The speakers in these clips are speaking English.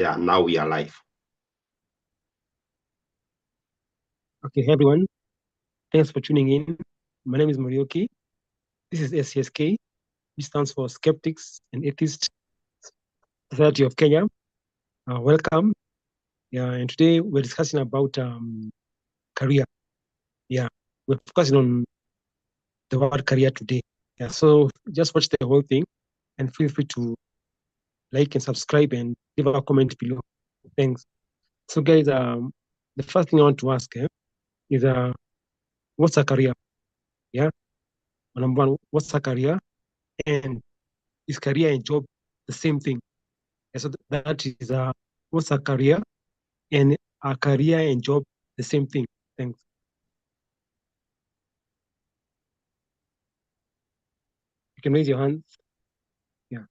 yeah, now we are live. Okay, hey everyone. Thanks for tuning in. My name is Morioki. This is SAS-K, which stands for Skeptics and Atheists Society of Kenya. Welcome. Yeah, and today we're discussing about career. Yeah, we're focusing on the word career today. Yeah, so just watch the whole thing and feel free to like and subscribe and leave a comment below. Thanks. So, guys, the first thing I want to ask is what's a career? Yeah, number one, what's a career? And is career and job the same thing? Yeah, so that is what's a career? And a career and job the same thing? Thanks. You can raise your hands. Yeah.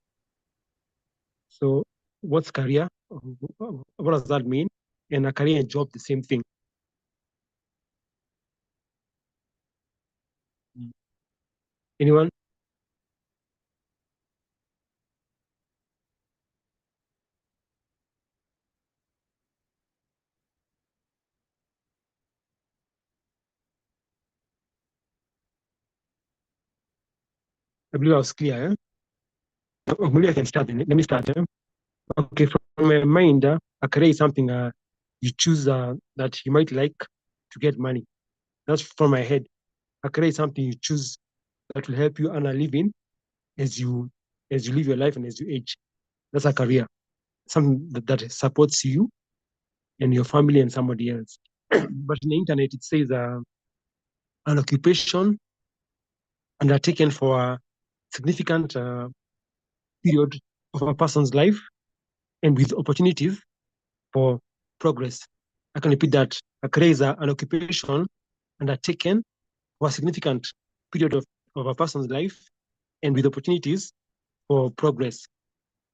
So what's career? What does that mean? And a career and job the same thing? Anyone? I believe I was clear. Maybe I can start. Let me start. Okay, from my mind, a career is something you choose that you might like to get money. That's from my head. A career is something you choose that will help you earn a living as you live your life and as you age. That's a career, something that supports you and your family and somebody else. But in the internet, it says an occupation undertaken for a significant period of a person's life and with opportunities for progress. I can repeat that. A career is an occupation undertaken for a significant period of a person's life and with opportunities for progress.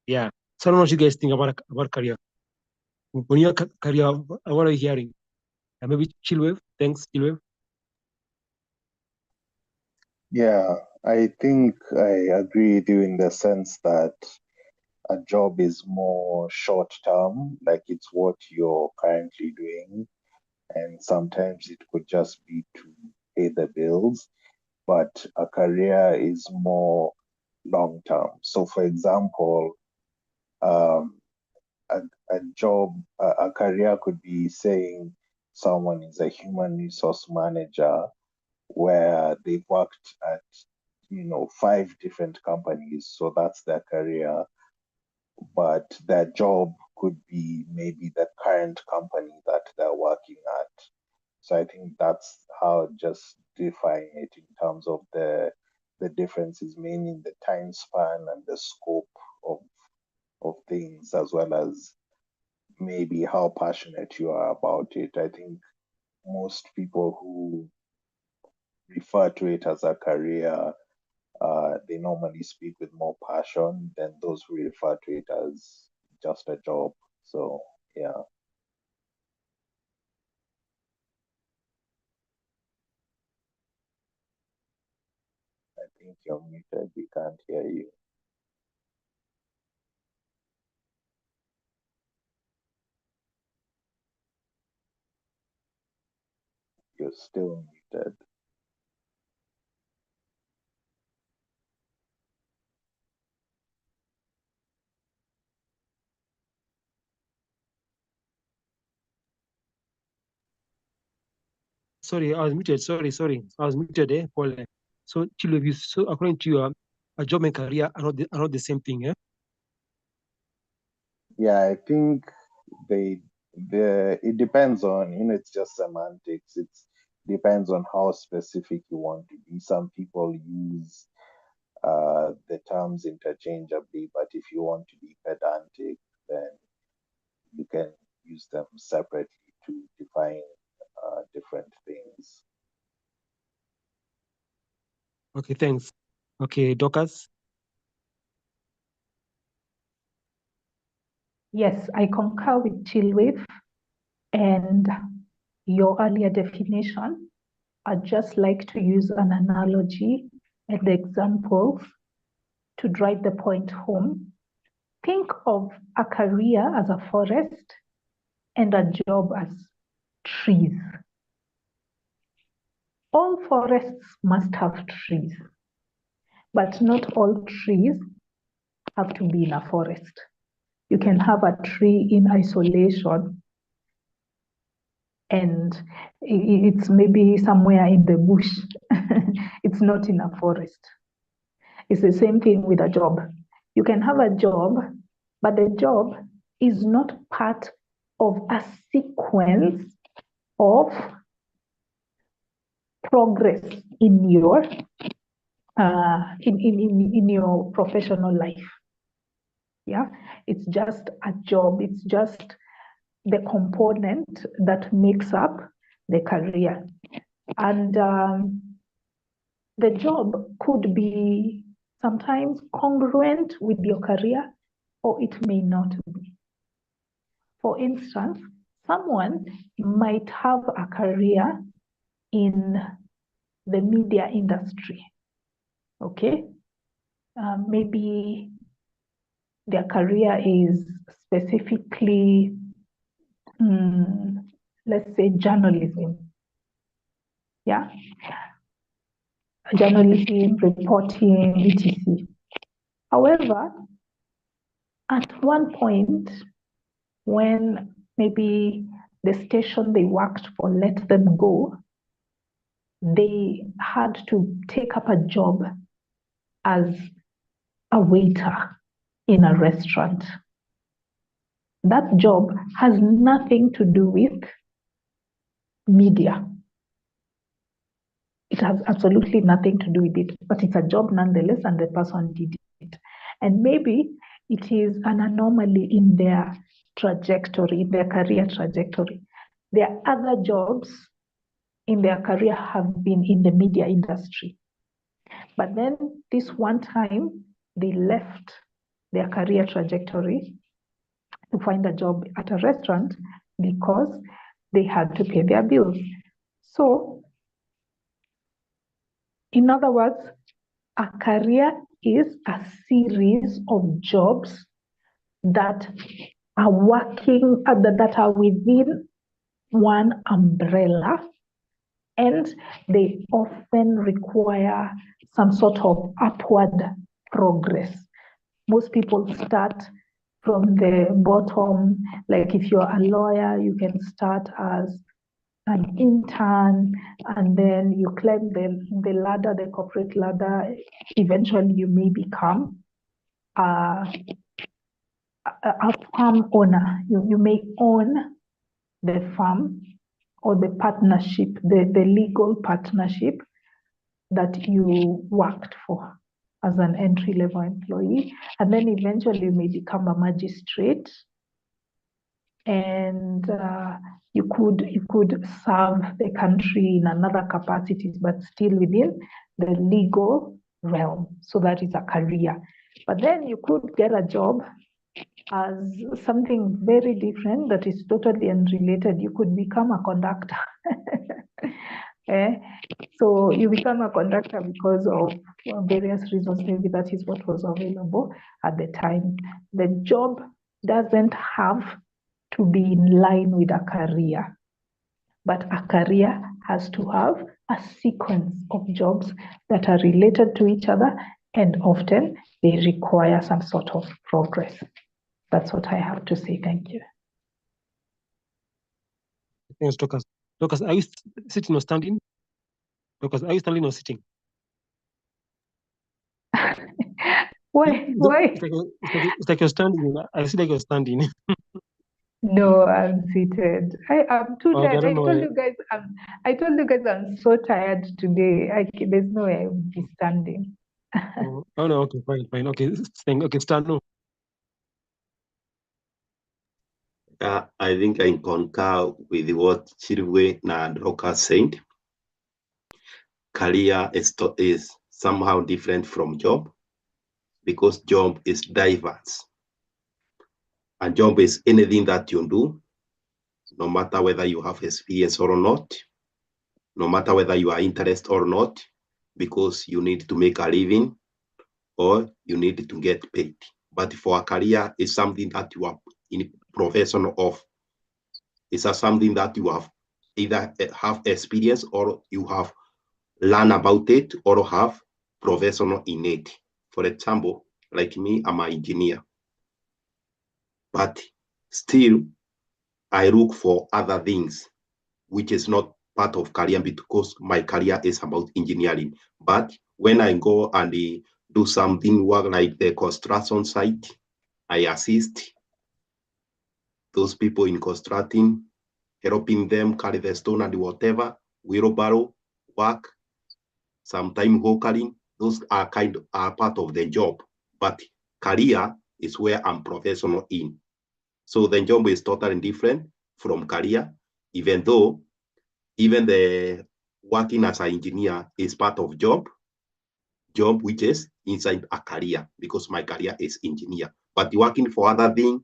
Yeah. So I don't know what you guys think about career. When you're career, what are you hearing? Maybe Chillwave. Thanks, Chillwave. Yeah, I think I agree with you in the sense that a job is more short term, like it's what you're currently doing, and sometimes it could just be to pay the bills, but a career is more long term. So, for example, um, a, a job, a career could be saying someone is a human resource manager where they've worked at, 5 different companies. So that's their career. But their job could be maybe the current company that they're working at. So I think that's how just define it in terms of the differences, meaning the time span and the scope of things, as well as maybe how passionate you are about it. I think most people who refer to it as a career, they normally speak with more passion than those who refer to it as just a job. So, yeah. I think you're muted. We can't hear you. You're still muted. Sorry, I was muted. Sorry. I was muted, Paul. So, Chillwave, so according to you, a job and career are not the same thing, eh? Yeah, I think they it depends on, it's just semantics. It depends on how specific you want to be. Some people use the terms interchangeably, but if you want to be pedantic, then you can use them separately to define different things. Okay, thanks. Okay, Dorcas. Yes, I concur with Chillwave and your earlier definition. I'd just like to use an analogy and the examples to drive the point home. think of a career as a forest and a job as trees. All forests must have trees, but not all trees have to be in a forest. You can have a tree in isolation and it's maybe somewhere in the bush. It's not in a forest. It's the same thing with a job. You can have a job, but the job is not part of a sequence of progress in your in your professional life. Yeah, it's just a job. It's just the component that makes up the career, and the job could be sometimes congruent with your career, or it may not be. For instance, someone might have a career in the media industry. Okay, maybe their career is specifically, let's say, journalism. Yeah, journalism, reporting, etc. However, at one point, when maybe the station they worked for let them go, they had to take up a job as a waiter in a restaurant. That job has nothing to do with media. It has absolutely nothing to do with it, but it's a job nonetheless, and the person did it. And maybe it is an anomaly in their trajectory, in their career trajectory. Their other jobs in their career have been in the media industry. But then this one time, they left their career trajectory to find a job at a restaurant because they had to pay their bills. So, in other words, a career is a series of jobs that are working, that are within one umbrella, and they often require some sort of upward progress. Most people start from the bottom. Like if you're a lawyer, you can start as an intern, and then you climb the ladder, the corporate ladder. Eventually, you may become a farm owner. You may own the farm or the partnership, the legal partnership that you worked for as an entry-level employee. And then eventually you may become a magistrate, and you could serve the country in another capacities, but still within the legal realm. So that is a career. But then you could get a job as something very different that is totally unrelated. You could become a conductor. So you become a conductor because of various reasons. Maybe that is what was available at the time. The job doesn't have to be in line with a career, but a career has to have a sequence of jobs that are related to each other, and often they require some sort of progress. That's what I have to say. Thank you. Thanks, Dorcas. Dorcas, are you sitting or standing? Dorcas, are you standing or sitting? Why? It's like you're standing. I see like you're standing. No, I'm seated. I'm too tired. I told you guys I'm so tired today. There's no way I would be standing. Oh no, okay, fine. Okay, stand. No. I think I concur with what Chirwe and Dorcas said. Career is somehow different from job, because job is diverse. And job is anything that you do, no matter whether you have experience or not, no matter whether you are interested or not, because you need to make a living or you need to get paid. but for a career, it's something that you are in professional of. It's something that you have either have experience or you have learned about it or have professional in it. For example, like me, I'm an engineer, but still I look for other things, which is not part of career because my career is about engineering. But when I go and do something work like the construction site, I assist those people in constructing, helping them carry the stone and whatever, wheelbarrow, work, sometimes hawkering. Those are part of the job. But career is where I'm professional in. So the job is totally different from career, even though even the working as an engineer is part of job which is inside a career because my career is engineer. But working for other thing,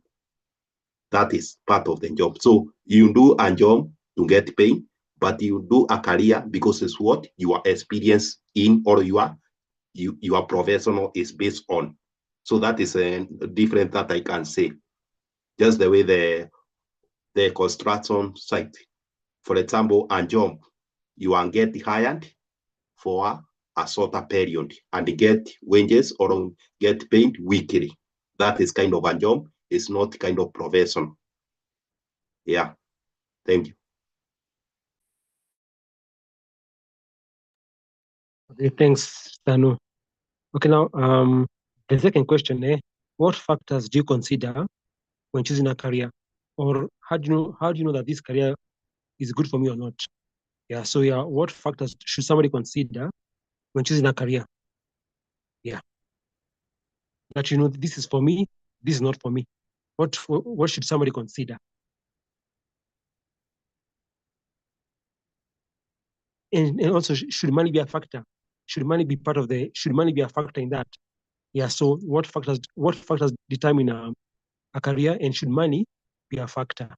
that is part of the job. So you do a job to get paid, but you do a career because it's what you are experienced in or your professional is based on. So that is a difference that I can say. Just the way the construction site, for example, a job, you are get hired for a shorter period and get wages or get paid weekly. That is kind of a job. It's not kind of profession. Yeah. Thank you. Okay, thanks, Tanu. Okay, now the second question, what factors do you consider when choosing a career? Or how do you know that this career is good for me or not? Yeah, so yeah, what factors should somebody consider when choosing a career? Yeah. That this is for me, this is not for me. What should somebody consider? And also, should money be a factor? Should money be a factor in that? Yeah, so what factors determine a career, and should money be a factor?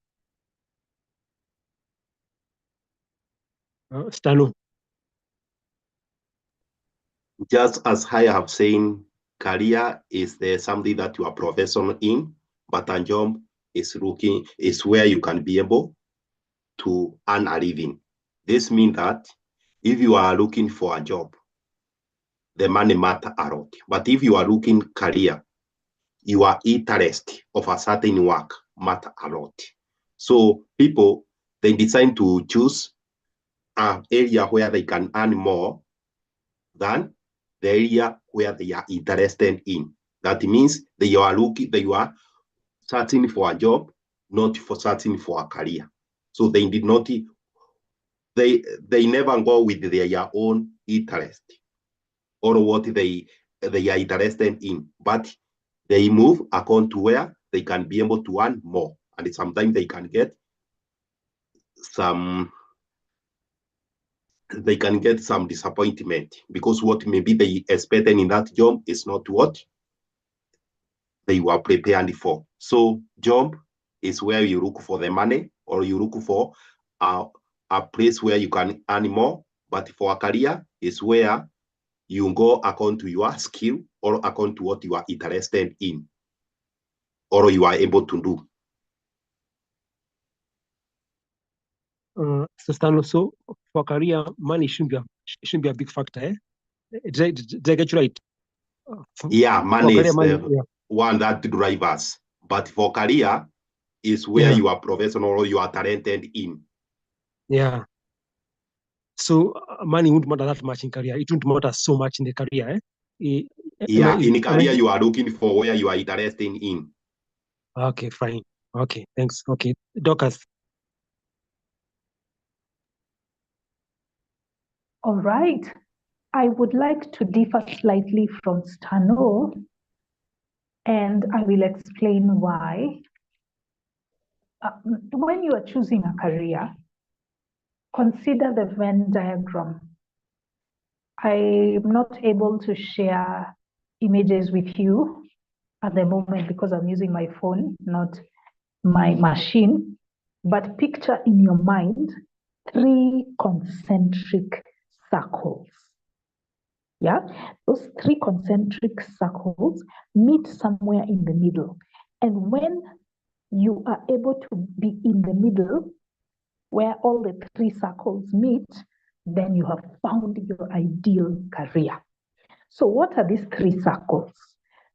Stano. Just as I have saying, career is something that you are professional in, but a job is where you can be able to earn a living. This means that if you are looking for a job, the money matter a lot. But if you are looking career, your interest of a certain work matter a lot. So people, they decide to choose an area where they can earn more than the area where they are interested in. That means they are searching for a job, not for searching for a career. So they did not, they never go with their own interest or what they are interested in, but they move according to where they can be able to earn more. And sometimes they can get some disappointment because what maybe they expected in that job is not what they were prepared for. So job is where you look for the money or you look for a place where you can earn more. But for a career is where you go according to your skill or according to what you are interested in or you are able to do. So Stano, so for career, money shouldn't be a big factor. Did I get you right? Yeah, money career, is the one that drives us. But for career is where you are professional or you are talented in. Yeah. So money won't matter that much in career. It won't matter so much in the career. In career, you are looking for where you are interested in. Okay, fine. Okay, thanks. Okay, Dorcas. All right. I would like to differ slightly from Stano, and I will explain why. When you are choosing a career, consider the Venn diagram. I'm not able to share images with you at the moment because I'm using my phone, not my machine. But picture in your mind 3 concentric circles. Yeah, those three concentric circles meet somewhere in the middle. And when you are able to be in the middle, where all the three circles meet, then you have found your ideal career. So, what are these three circles?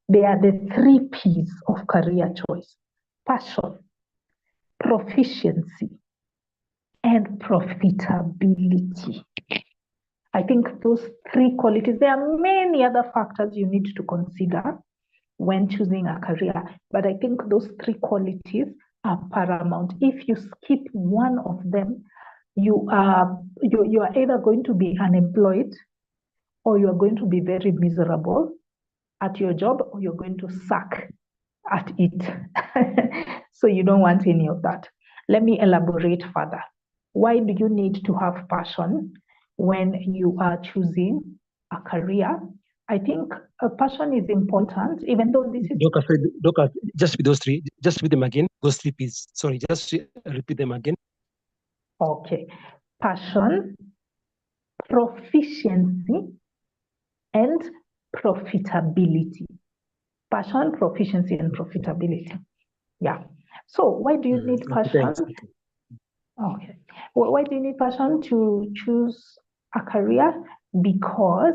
They are the three P's of career choice: passion, proficiency, and profitability. I think those three qualities, there are many other factors you need to consider when choosing a career, but I think those three qualities are paramount. If you skip one of them, you are either going to be unemployed, or you are going to be very miserable at your job, or you're going to suck at it. So you don't want any of that. Let me elaborate further. Why do you need to have passion when you are choosing a career? I think a passion is important, even though this is... Doctor, just with those three, just with them again, those three P's. Sorry, just repeat them again. Okay. Passion, proficiency, and profitability. Passion, proficiency, and profitability. Yeah. So why do you need passion? Okay. Well, why do you need passion to choose a career? Because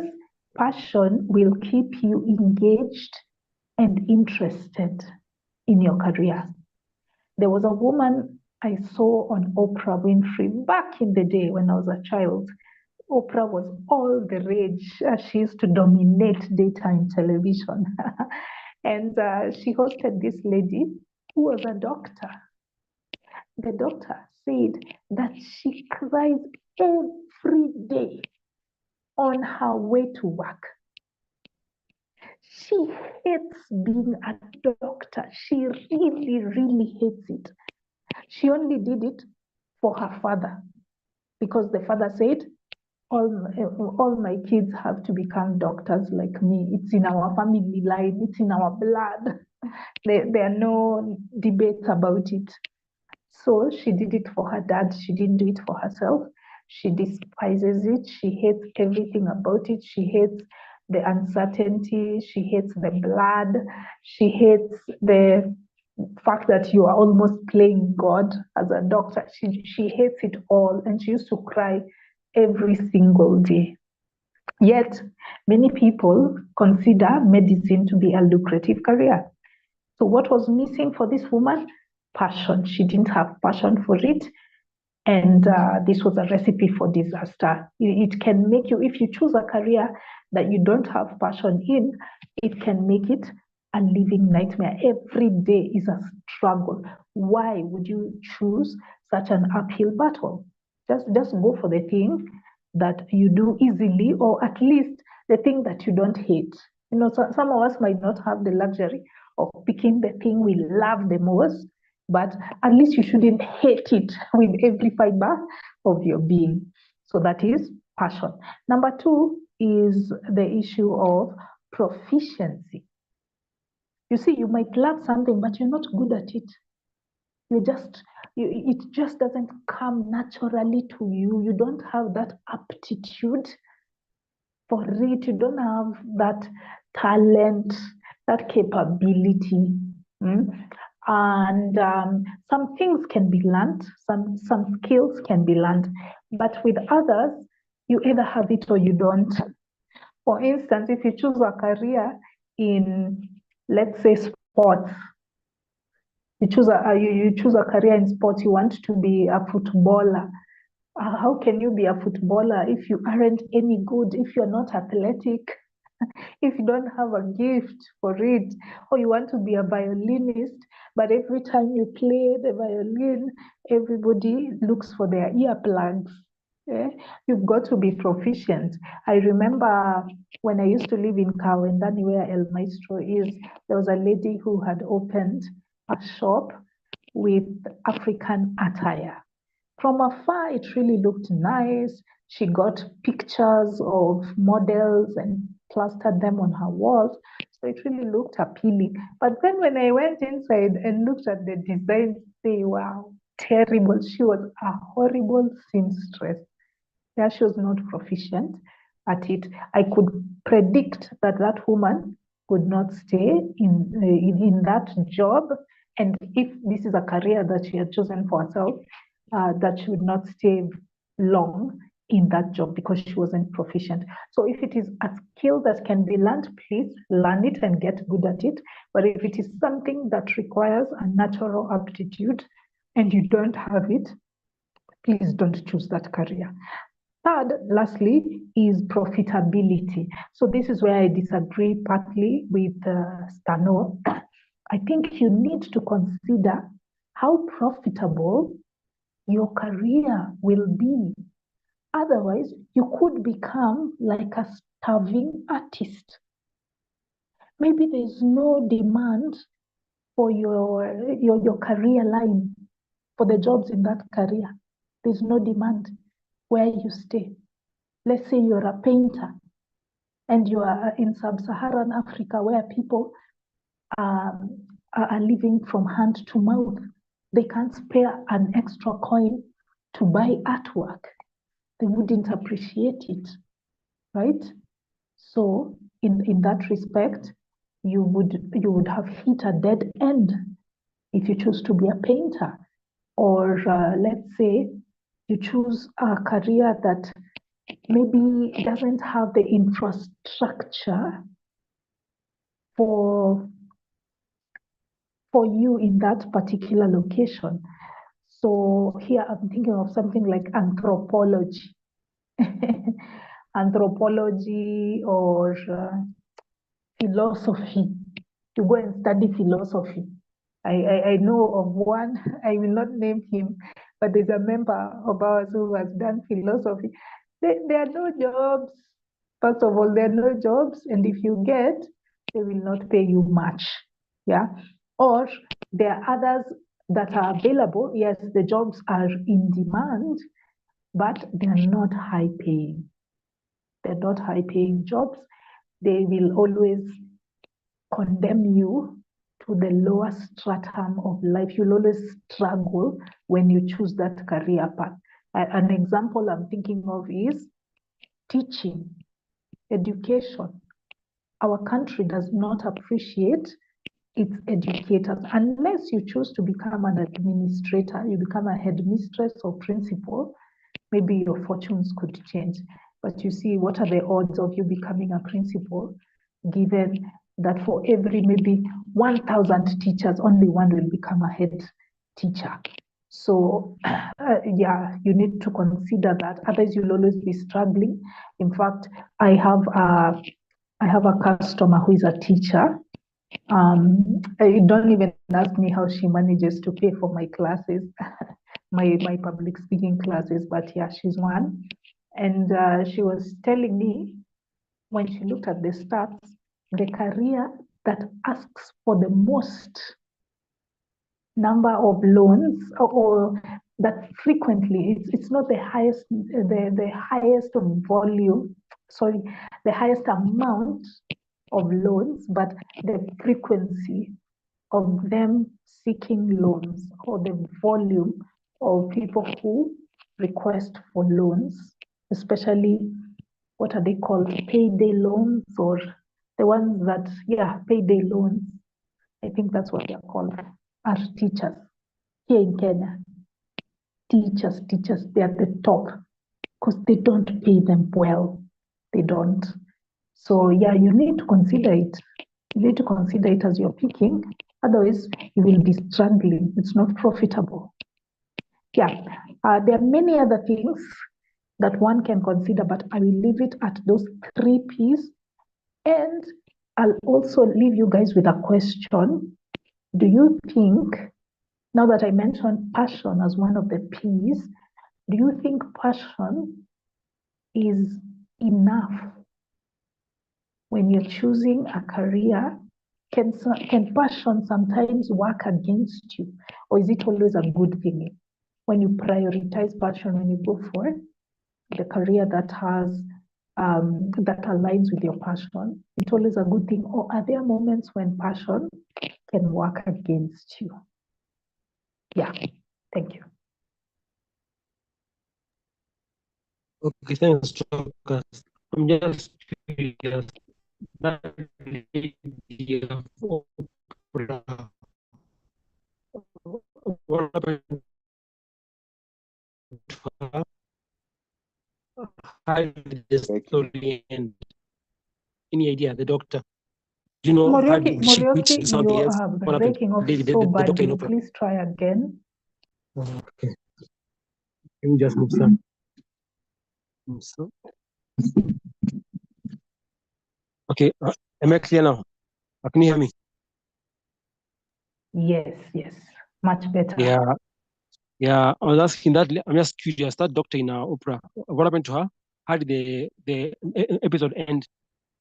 passion will keep you engaged and interested in your career. There was a woman I saw on Oprah Winfrey back in the day when I was a child. Oprah was all the rage. She used to dominate daytime television. And she hosted this lady who was a doctor. The doctor said that she cries every day on her way to work. She hates being a doctor. She really, really hates it. She only did it for her father, because the father said, all my kids have to become doctors like me. It's in our family line, it's in our blood. There are no debates about it. So she did it for her dad. She didn't do it for herself. She despises it. She hates everything about it. She hates the uncertainty. She hates the blood. She hates the fact that you are almost playing God as a doctor. She hates it all, and she used to cry every single day. Yet, many people consider medicine to be a lucrative career. So, what was missing for this woman? Passion. She didn't have passion for it. And this was a recipe for disaster. It can make you, if you choose a career that you don't have passion in, it can make it a living nightmare. Every day is a struggle. Why would you choose such an uphill battle? Just go for the thing that you do easily, or at least the thing that you don't hate. You know, so some of us might not have the luxury of picking the thing we love the most, but at least you shouldn't hate it with every fiber of your being. So that is passion. Number two is the issue of proficiency. You see, you might love something, but you're not good at it. It just doesn't come naturally to you. You don't have that aptitude for it. You don't have that talent, that capability. And some things can be learned, some skills can be learned, but with others, you either have it or you don't. For instance, if you choose a career in, let's say, sports, you choose a career in sports, you want to be a footballer. How can you be a footballer if you aren't any good, if you're not athletic, if you don't have a gift for it? Or you want to be a violinist, but every time you play the violin, everybody looks for their earplugs. Yeah? You've got to be proficient. I remember when I used to live in Kawendani, where El Maestro is, there was a lady who had opened a shop with African attire. From afar, it really looked nice. She got pictures of models and plastered them on her walls. So it really looked appealing. But then when I went inside and looked at the designs, they were terrible. She was a horrible seamstress. Yeah, she was not proficient. at it, I could predict that that woman could not stay in that job. And if this is a career that she had chosen for herself, that she would not stay long in that job because she wasn't proficient. So if it is a skill that can be learned, please learn it and get good at it. But if it is something that requires a natural aptitude and you don't have it, please don't choose that career. Third, lastly, is profitability. So this is where I disagree partly with Stano. I think you need to consider how profitable your career will be. Otherwise, you could become like a starving artist. Maybe there's no demand for your career line, for the jobs in that career. There's no demand where you stay. Let's say you're a painter and you are in sub-Saharan Africa where people are living from hand to mouth. They can't spare an extra coin to buy artwork. They wouldn't appreciate it, right? So in that respect, you would have hit a dead end if you choose to be a painter. Or let's say you choose a career that maybe doesn't have the infrastructure for you in that particular location. So here I'm thinking of something like anthropology. Anthropology or philosophy. To go and study philosophy. I know of one, I will not name him, but there's a member of ours who has done philosophy. There are no jobs. First of all, there are no jobs, and if you get, they will not pay you much. Yeah. Or there are others that are available. Yes, the jobs are in demand, but they are not high paying. They're not high paying jobs. They will always condemn you to the lower stratum of life. You'll always struggle when you choose that career path. An example I'm thinking of is teaching, education. Our country does not appreciate its educators unless you choose to become an administrator, you become a headmistress or principal, maybe your fortunes could change. But you see, what are the odds of you becoming a principal, given that for every maybe 1,000 teachers, only one will become a head teacher? So yeah, you need to consider that. Otherwise, you'll always be struggling. In fact, I have a customer who is a teacher. Don't even ask me how she manages to pay for my classes, my public speaking classes, but yeah, she's one. And she was telling me when she looked at the stats, the career that asks for the most number of loans or that frequently it's not the highest the highest volume, sorry, the highest amount of loans, but the frequency of them seeking loans or the volume of people who request for loans, especially what are they called, payday loans, or the ones that, yeah, payday loans. I think that's what they're called, are teachers here in Kenya. Teachers, they're at the top because they don't pay them well. They don't. So yeah, you need to consider it. You need to consider it as you're picking. Otherwise, you will be struggling. It's not profitable. Yeah, there are many other things that one can consider, but I will leave it at those 3 P's. And I'll also leave you guys with a question. Do you think, now that I mentioned passion as one of the P's, do you think passion is enough when you're choosing a career? Can passion sometimes work against you, or is it always a good thing when you prioritize passion, when you go for the career that has that aligns with your passion? It's always a good thing, or are there moments when passion can work against you? Yeah, thank you. Okay, thanks, Dorcas. I'm just curious. That lady of Oprah, what happened to her? How did the Becky. story end? Any idea? The doctor. Do you know, Morioki, did she quit Morioki, to do you something else? are What happened? breaking off The so doctor in badly. Oprah. Please try again. Okay. Let me just move some. So, okay. Am I clear now? Can you hear me? Yes, much better. Yeah. I was asking that. I'm just curious. That doctor in Oprah, what happened to her? How did the episode end?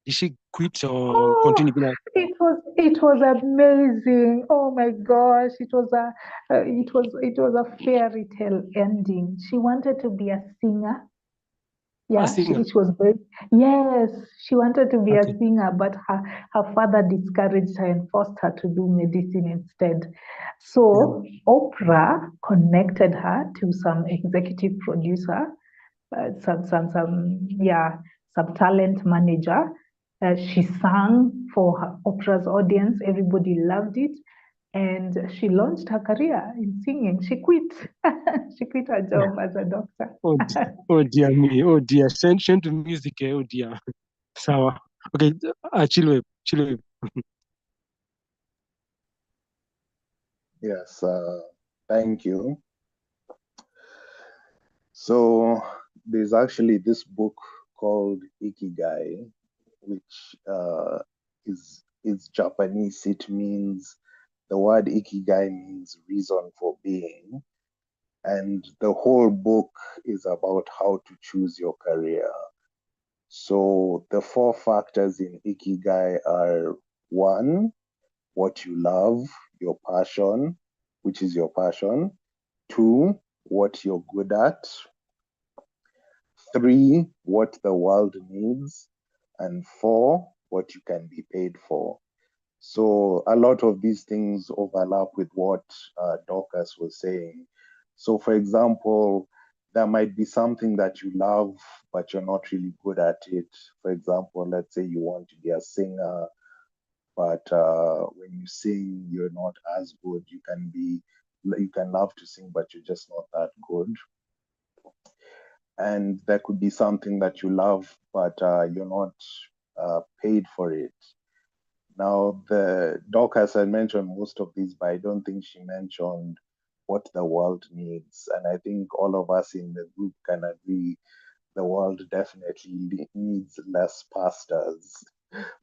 Did she quit or continue being It was amazing. Oh my gosh, it was a fairy tale ending. She wanted to be a singer. a Yeah, singer? she was very, yes, she wanted to be a Okay. singer, but her father discouraged her and forced her to do medicine instead. So Oprah connected her to some executive producer, some talent manager. She sang for her Oprah's audience. Everybody loved it. And she launched her career in singing. She quit. She quit her job as a doctor. Oh dear me. Oh dear. Send to music. Oh dear. Sawa. Okay. Chill wave. Yes, thank you. So there's actually this book called Ikigai, which is Japanese. It means the word Ikigai means reason for being, and the whole book is about how to choose your career. So the 4 factors in Ikigai are: one, what you love, your passion, which is your passion; two, what you're good at; three, what the world needs; and four, what you can be paid for. So a lot of these things overlap with what Dorcas was saying. So, for example, there might be something that you love, but you're not really good at it. For example, let's say you want to be a singer, but when you sing, you're not as good. You can love to sing, but you're just not that good. And there could be something that you love, but you're not paid for it. Now, the Dorcas had mentioned most of these, but I don't think she mentioned what the world needs. And I think all of us in the group can agree the world definitely needs less pastors,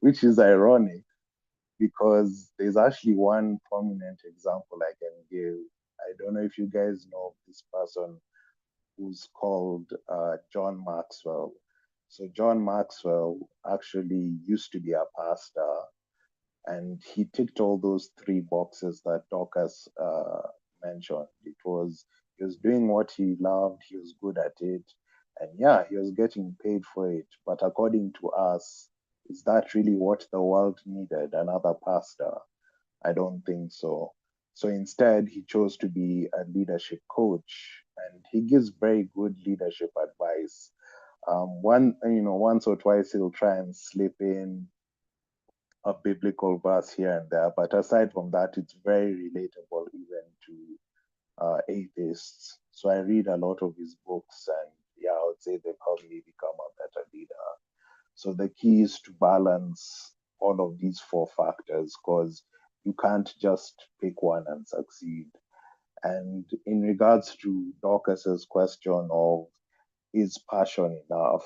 which is ironic because there's actually one prominent example I can give. I don't know if you guys know this person who's called John Maxwell. So, John Maxwell actually used to be a pastor, and he ticked all those 3 boxes that Dorcas mentioned. He was doing what he loved, he was good at it, and yeah, he was getting paid for it. But according to us, is that really what the world needed? Another pastor? I don't think so. So instead, he chose to be a leadership coach, and he gives very good leadership advice. Once or twice he'll try and slip in a biblical verse here and there, but aside from that, it's very relatable even to atheists. So I read a lot of his books, and yeah, I would say they've helped me become a better leader. So the key is to balance all of these 4 factors because you can't just pick one and succeed. And in regards to Dorcas's question of is passion enough,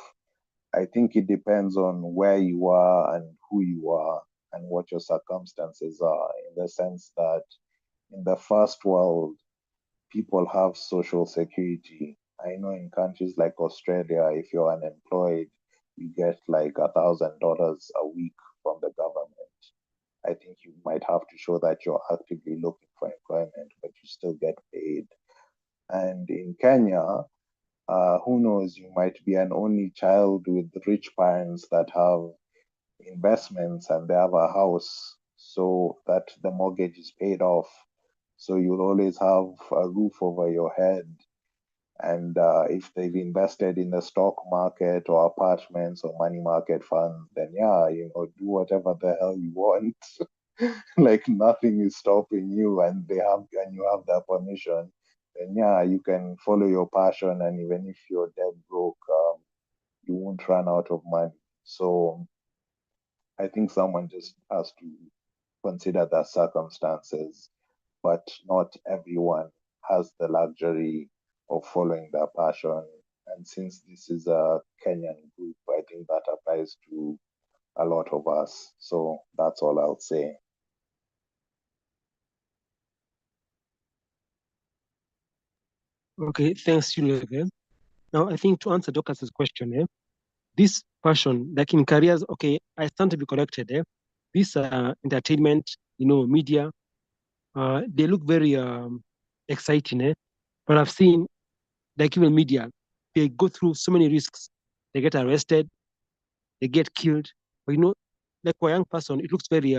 I think it depends on where you are and who you are and what your circumstances are, in the sense that in the first world, people have social security. I know in countries like Australia, if you're unemployed, you get like $1,000 a week from the government. I think you might have to show that you're actively looking for employment, but you still get paid. And in Kenya, who knows, you might be an only child with rich parents that have investments and they have a house so that the mortgage is paid off. So you'll always have a roof over your head. And if they've invested in the stock market or apartments or money market funds, then yeah, do whatever the hell you want. Like nothing is stopping you, and you have that permission. Then yeah, you can follow your passion, and even if you're dead broke, you won't run out of money. So I think someone just has to consider the circumstances, but not everyone has the luxury of following their passion. And since this is a Kenyan group, I think that applies to a lot of us. So that's all I'll say. Okay, thanks, Julia. Now, I think to answer Dorcas's question, this passion, like in careers, okay, I stand to be corrected. This entertainment, media, they look very exciting. But I've seen, like even media, they go through so many risks. They get arrested, they get killed. But like for a young person, it looks very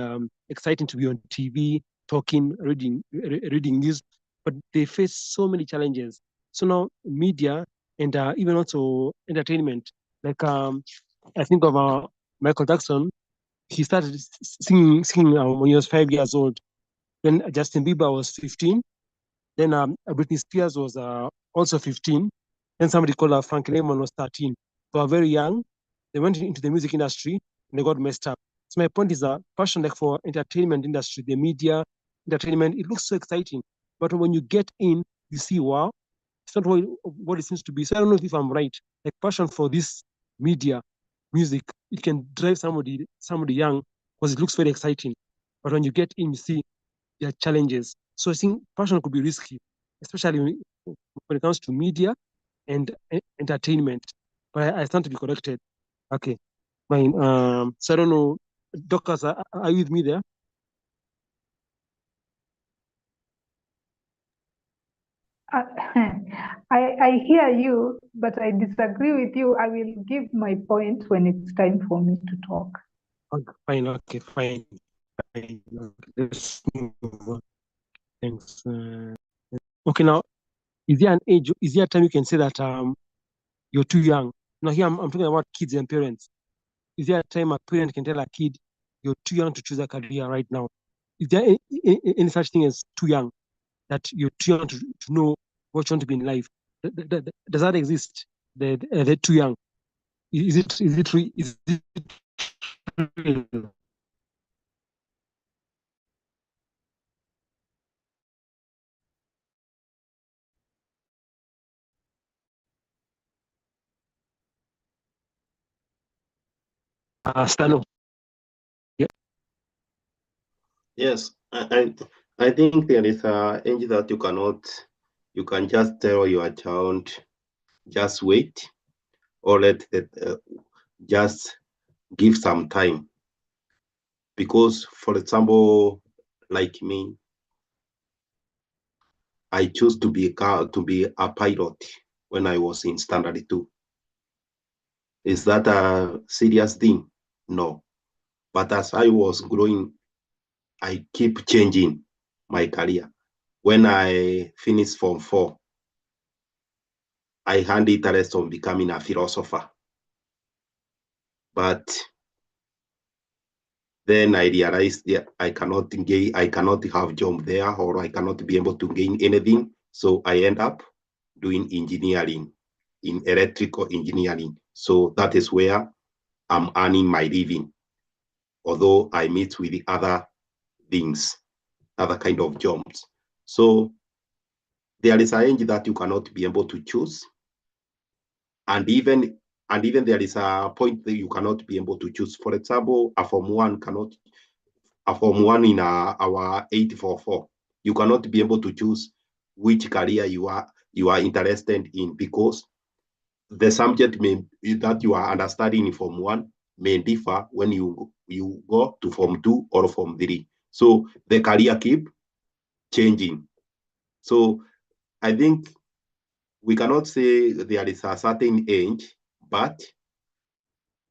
exciting to be on TV, talking, reading news. But they face so many challenges. So now media and even also entertainment. Like I think of Michael Jackson. He started singing when he was 5 years old. Then Justin Bieber was 15. Then Britney Spears was also 15. Then somebody called Frankie Lehman was 13. They were very young. They went into the music industry and they got messed up. So my point is that passion like for entertainment industry, the media, entertainment, it looks so exciting. But when you get in, you see, wow, it's not what it seems to be. So I don't know if I'm right. Like passion for this media, music, it can drive somebody young because it looks very exciting. But when you get in, you see there are challenges. So I think passion could be risky, especially when it comes to media and entertainment. But I stand to be corrected. Okay, fine. So I don't know, Doctors, are you with me there? Uh, I hear you, but I disagree with you. I will give my point when it's time for me to talk. Okay, fine. Okay, fine. Fine. Okay, let's move on. Thanks. Okay, now, is there an age? Is there a time you can say that you're too young? Now, here I'm talking about kids and parents. Is there a time a parent can tell a kid you're too young to choose a career right now? Is there any such thing as too young, that you're too young to know what you want to be in life? Does that exist? The too young. Is it real? Stano. Yeah. Yes, I think there is a age that you can just tell your child, just wait, or let it, just give some time. Because, for example, like me, I chose to be a pilot when I was in standard 2. Is that a serious thing? No. But as I was growing, I keep changing my career. When I finished Form 4, I had interest on becoming a philosopher. But then I realized that I cannot have job there, or I cannot be able to gain anything. So I end up doing engineering, in electrical engineering. So that is where I'm earning my living, although I meet with the other things, other kind of jobs. So there is a range that you cannot be able to choose. And even there is a point that you cannot be able to choose. For example, a Form 1 in our 844, you cannot be able to choose which career you are interested in, because the subject that you are understanding in Form 1 may differ when you go to Form 2 or Form 3. So the career keep changing. So I think we cannot say there is a certain age, but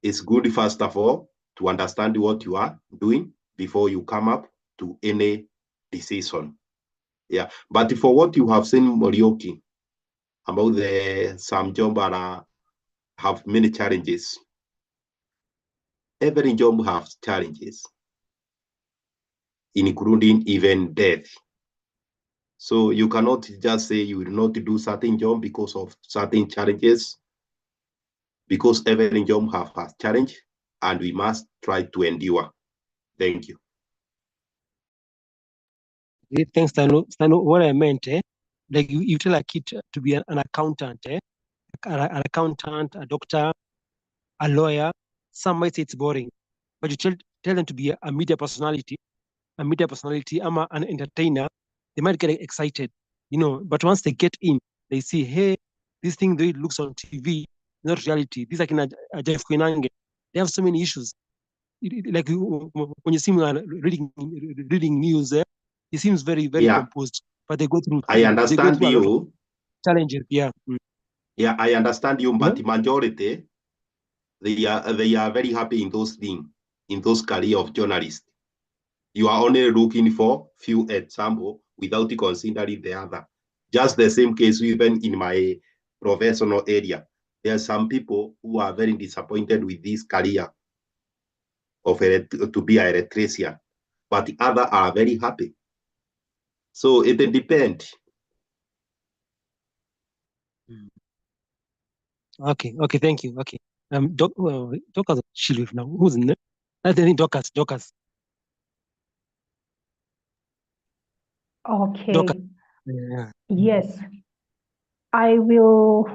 it's good, first of all, to understand what you are doing before you come up to any decision. Yeah. But for what you have seen, Morioki, about some job have many challenges. Every job has challenges, including even death. So you cannot just say you will not do certain job because of certain challenges, because every job has challenge, and we must try to endure. Thank you. Thanks, Stano. What I meant, like you tell a kid to be an accountant, an accountant, a doctor, a lawyer. Some might say it's boring, but you tell them to be a media personality, I'm an entertainer, they might get excited, but once they get in, they see, hey, this thing, though it looks on TV, not reality. These like in a Jeff Koinange, they have so many issues. Like when you see me reading news, he seems very, very composed, but they go through. I understand a lot you. of challenges. Yeah. Yeah, I understand you, but the majority, they are very happy in those things, in those career of journalists. You are only looking for few example without considering the other. Just the same case even in my professional area. There are some people who are very disappointed with this career of to be an electrician, but the other are very happy. So it depends. Okay, thank you. Okay. Doctors Shilif now. Who's in there? I think Doctors. Okay. Yeah. Yes. I will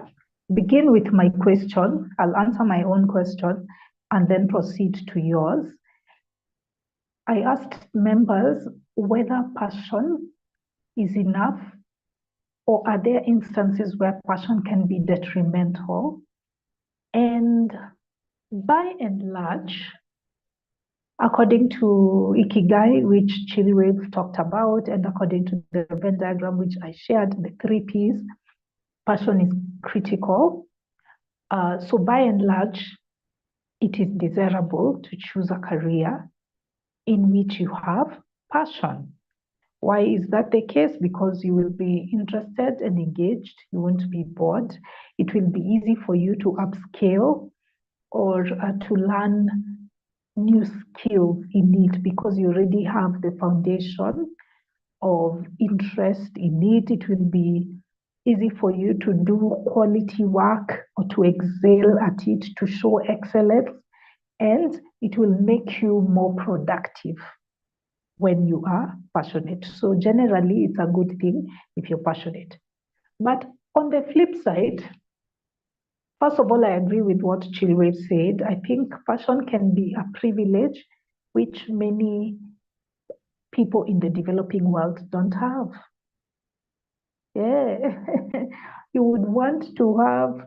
begin with my question. I'll answer my own question and then proceed to yours. I asked members whether passion is enough, or are there instances where passion can be detrimental? And by and large, according to Ikigai, which Chiliwave talked about, and according to the Venn diagram, which I shared, the 3 Ps, passion is critical. So by and large, it is desirable to choose a career in which you have passion. Why is that the case? Because you will be interested and engaged. You won't be bored. It will be easy for you to upscale or to learn new skills in it because you already have the foundation of interest in it. It will be easy for you to do quality work or to excel at it, to show excellence, and it will make you more productive when you are passionate. So generally, it's a good thing if you're passionate. But on the flip side, first of all, I agree with what Chilwell said. I think passion can be a privilege which many people in the developing world don't have. Yeah, you would want to have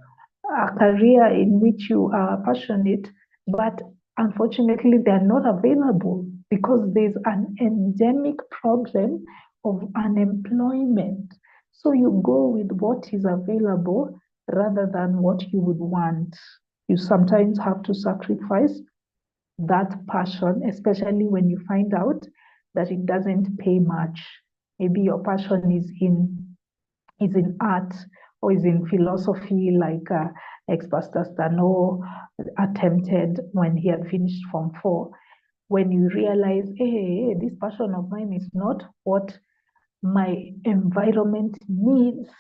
a career in which you are passionate, but unfortunately, they're not available because there's an endemic problem of unemployment. So you go with what is available rather than what you would want. You sometimes have to sacrifice that passion, especially when you find out that it doesn't pay much. Maybe your passion is in art or is in philosophy, like ex-Pastor Stano attempted when he had finished Form 4. When you realize, hey, this passion of mine is not what my environment needs,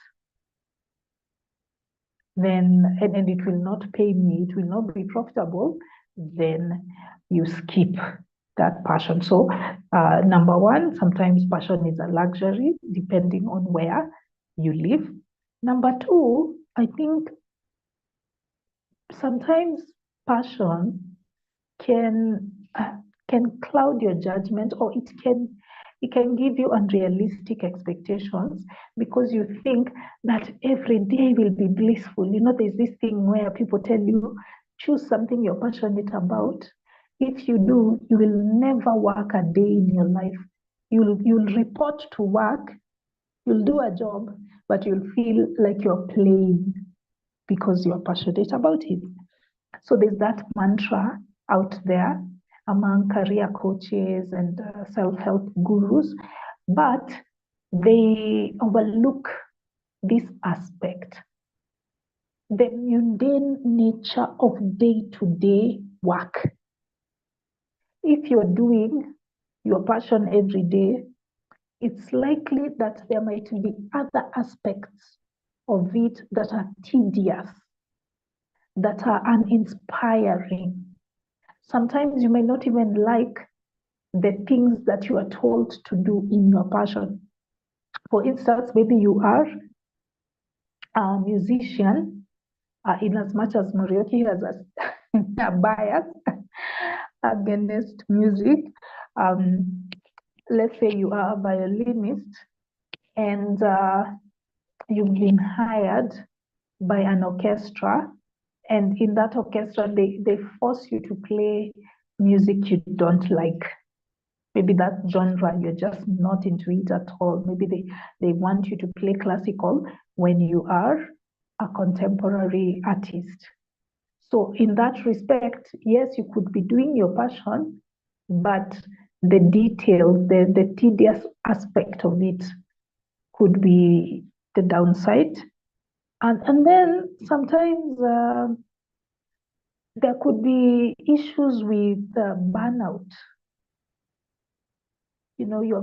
then, and it will not pay me, it will not be profitable, then you skip that passion. So number one, sometimes passion is a luxury depending on where you live. Number two, I think sometimes passion can cloud your judgment, or it can give you unrealistic expectations because you think that every day will be blissful. There's this thing where people tell you, choose something you're passionate about. If you do, you will never work a day in your life. You'll report to work, you'll do a job, but you'll feel like you're playing because you're passionate about it. So there's that mantra out there among career coaches and self-help gurus, but they overlook this aspect the mundane nature of day-to-day work. If you're doing your passion every day, it's likely that there might be other aspects of it that are tedious, that are uninspiring. Sometimes you may not even like the things that you are told to do in your passion. For instance, maybe you are a musician, in as much as Morioki has a bias against music. Let's say you are a violinist and you've been hired by an orchestra, and in that orchestra, they force you to play music you don't like. Maybe that genre, you're just not into it at all. Maybe they want you to play classical when you are a contemporary artist. So in that respect, yes, you could be doing your passion, but the details, the tedious aspect of it could be the downside. And then sometimes there could be issues with burnout. You know, you're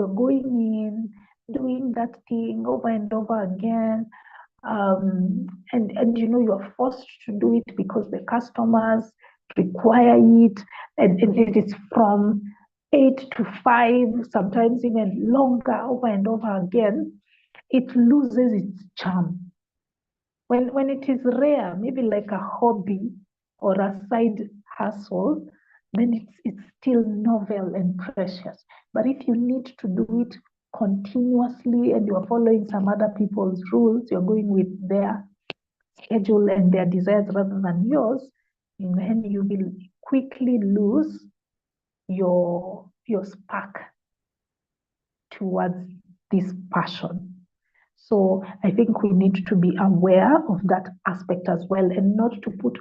going in, doing that thing over and over again. And you know, you're forced to do it because the customers require it. And it is from 8 to 5, sometimes even longer, over and over again. It loses its charm. When it is rare, maybe like a hobby or a side hustle, then it's still novel and precious. But if you need to do it continuously and you're following some other people's rules, you're going with their schedule and their desires rather than yours, then you will quickly lose your spark towards this passion. So I think we need to be aware of that aspect as well, and not to put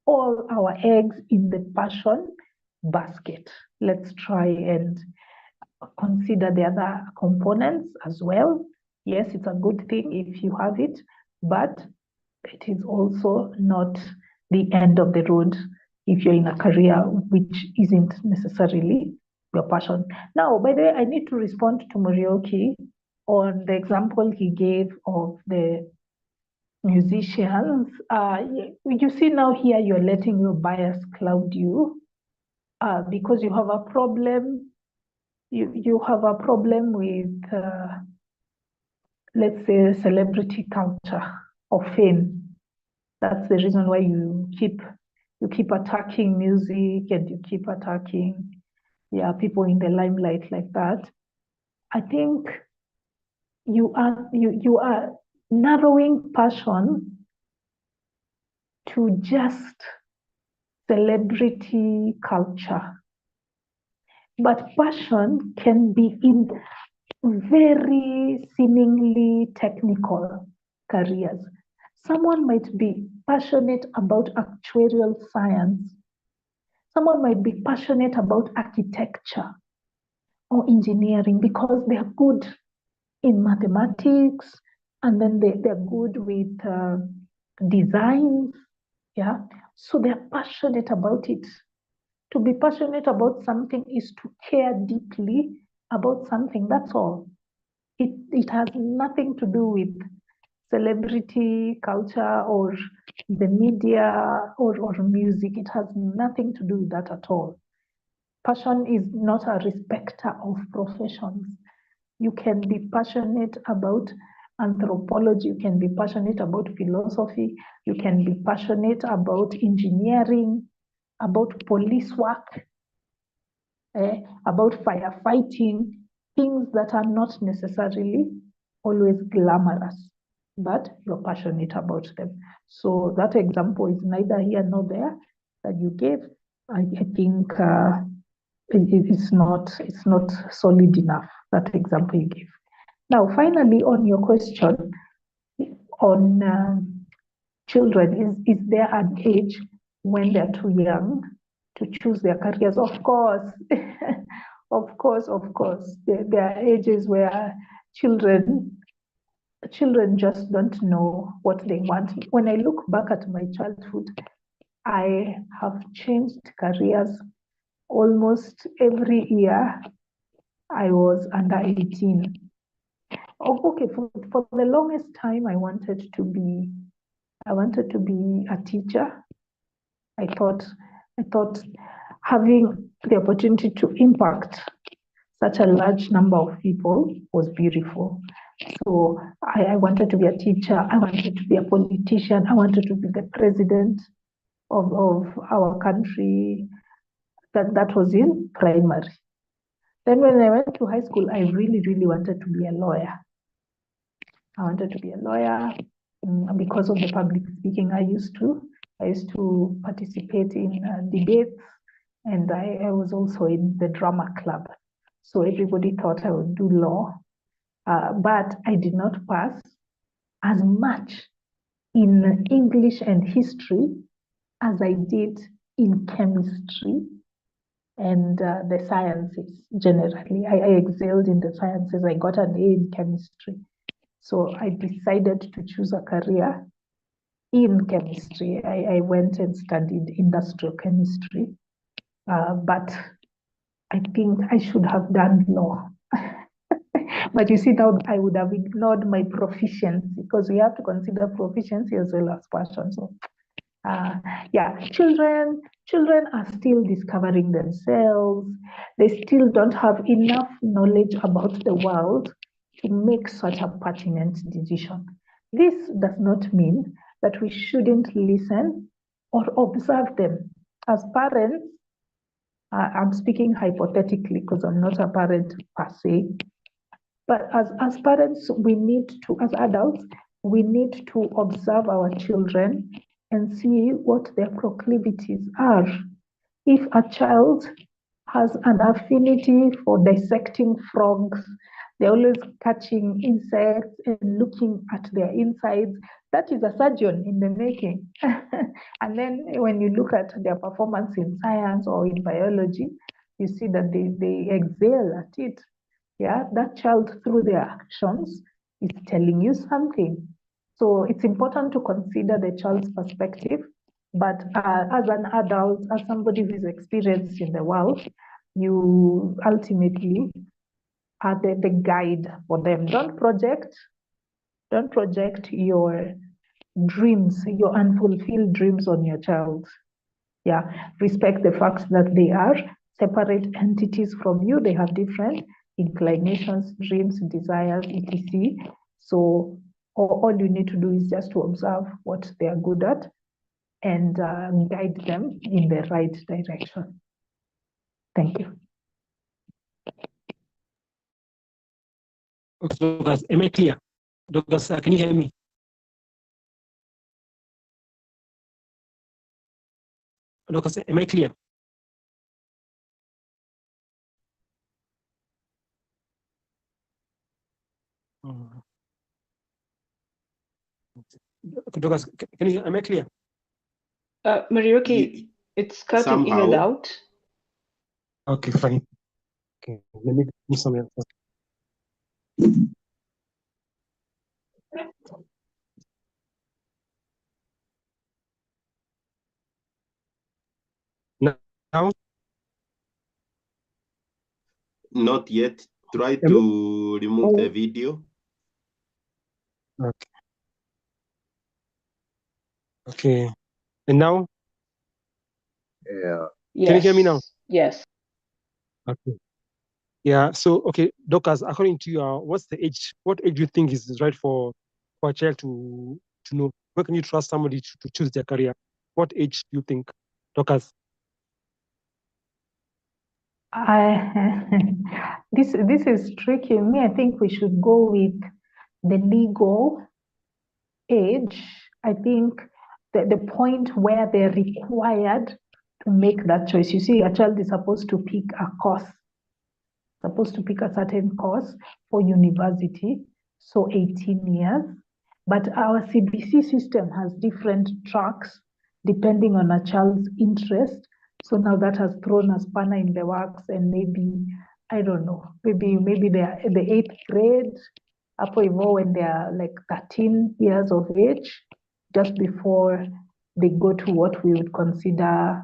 all our eggs in the passion basket. Let's try and consider the other components as well. Yes, it's a good thing if you have it, but it is also not the end of the road if you're in a career which isn't necessarily your passion. Now, by the way, I need to respond to Morioki on the example he gave of the musicians. You see now here, you're letting your bias cloud you because you have a problem. You have a problem with, let's say, celebrity culture or fame. That's the reason why you keep attacking music and you keep attacking, people in the limelight like that. I think you are narrowing passion to just celebrity culture. But passion can be in very seemingly technical careers. Someone might be passionate about actuarial science. Someone might be passionate about architecture or engineering because they are good in mathematics, and then they're good with designs. Yeah, so they're passionate about it. To be passionate about something is to care deeply about something. That's all. It has nothing to do with celebrity culture or the media or music. It has nothing to do with that at all. Passion is not a respecter of professions. You can be passionate about anthropology, you can be passionate about philosophy, you can be passionate about engineering, about police work, about firefighting, things that are not necessarily always glamorous, but you're passionate about them. So that example is neither here nor there that you gave. I think it's not solid enough, that example you gave. Now, finally, on your question on children, is there an age when they're too young to choose their careers? Of course, of course. There are ages where children children just don't know what they want. When I look back at my childhood, I have changed careers almost every year. I was under 18. Okay, for the longest time, I wanted to be a teacher. I thought having the opportunity to impact such a large number of people was beautiful. So I wanted to be a teacher. I wanted to be a politician. I wanted to be the president of our country. That was in primary. Then when I went to high school, I really, really wanted to be a lawyer. I wanted to be a lawyer because of the public speaking I used to. I used to participate in debates, and I was also in the drama club. So everybody thought I would do law, but I did not pass as much in English and history as I did in chemistry and the sciences generally. I excelled in the sciences. I got an A in chemistry. So I decided to choose a career in chemistry. I went and studied industrial chemistry, but I think I should have done law. But you see, now I would have ignored my proficiency, because we have to consider proficiency as well as passion. So, yeah, children are still discovering themselves. They still don't have enough knowledge about the world to make such a pertinent decision. This does not mean that we shouldn't listen or observe them. As parents, I'm speaking hypothetically because I'm not a parent per se, but as parents, we need to, as adults, we need to observe our children and see what their proclivities are. If a child has an affinity for dissecting frogs, they're always catching insects and looking at their insides, that is a surgeon in the making. And then when you look at their performance in science or in biology, you see that they excel at it. Yeah, that child through their actions is telling you something. So it's important to consider the child's perspective, but as an adult, as somebody who is experienced in the world, you ultimately are the guide for them. Don't project your dreams, your unfulfilled dreams on your child. Yeah, respect the fact that they are separate entities from you. They have different inclinations, dreams, desires, etc. So all you need to do is just to observe what they are good at and guide them in the right direction. Thank you. Okay, so guys, am I clear? Douglas, can you hear me? Douglas, am I clear? Douglas, can you, am I clear? Marioki, it's cutting in and out. Okay, fine. Okay, let me do something else. Now? Not yet. Try to remove the video. Okay. Okay. And now? Yeah. Yes. Can you hear me now? Yes. Okay. Yeah. So, okay, Doctors, according to you, what's the age? What age do you think is right for a child to know? Where can you trust somebody to choose their career? What age do you think, Doctors? This is tricky. Me, I think we should go with the legal age. I think the point where they're required to make that choice. You see, a child is supposed to pick a course, supposed to pick a certain course for university, so 18 years. But our CBC system has different tracks depending on a child's interest. So now that has thrown a spanner in the works, and maybe, I don't know, maybe the 8th grade hapo hivyo when they are like 13 years of age, just before they go to what we would consider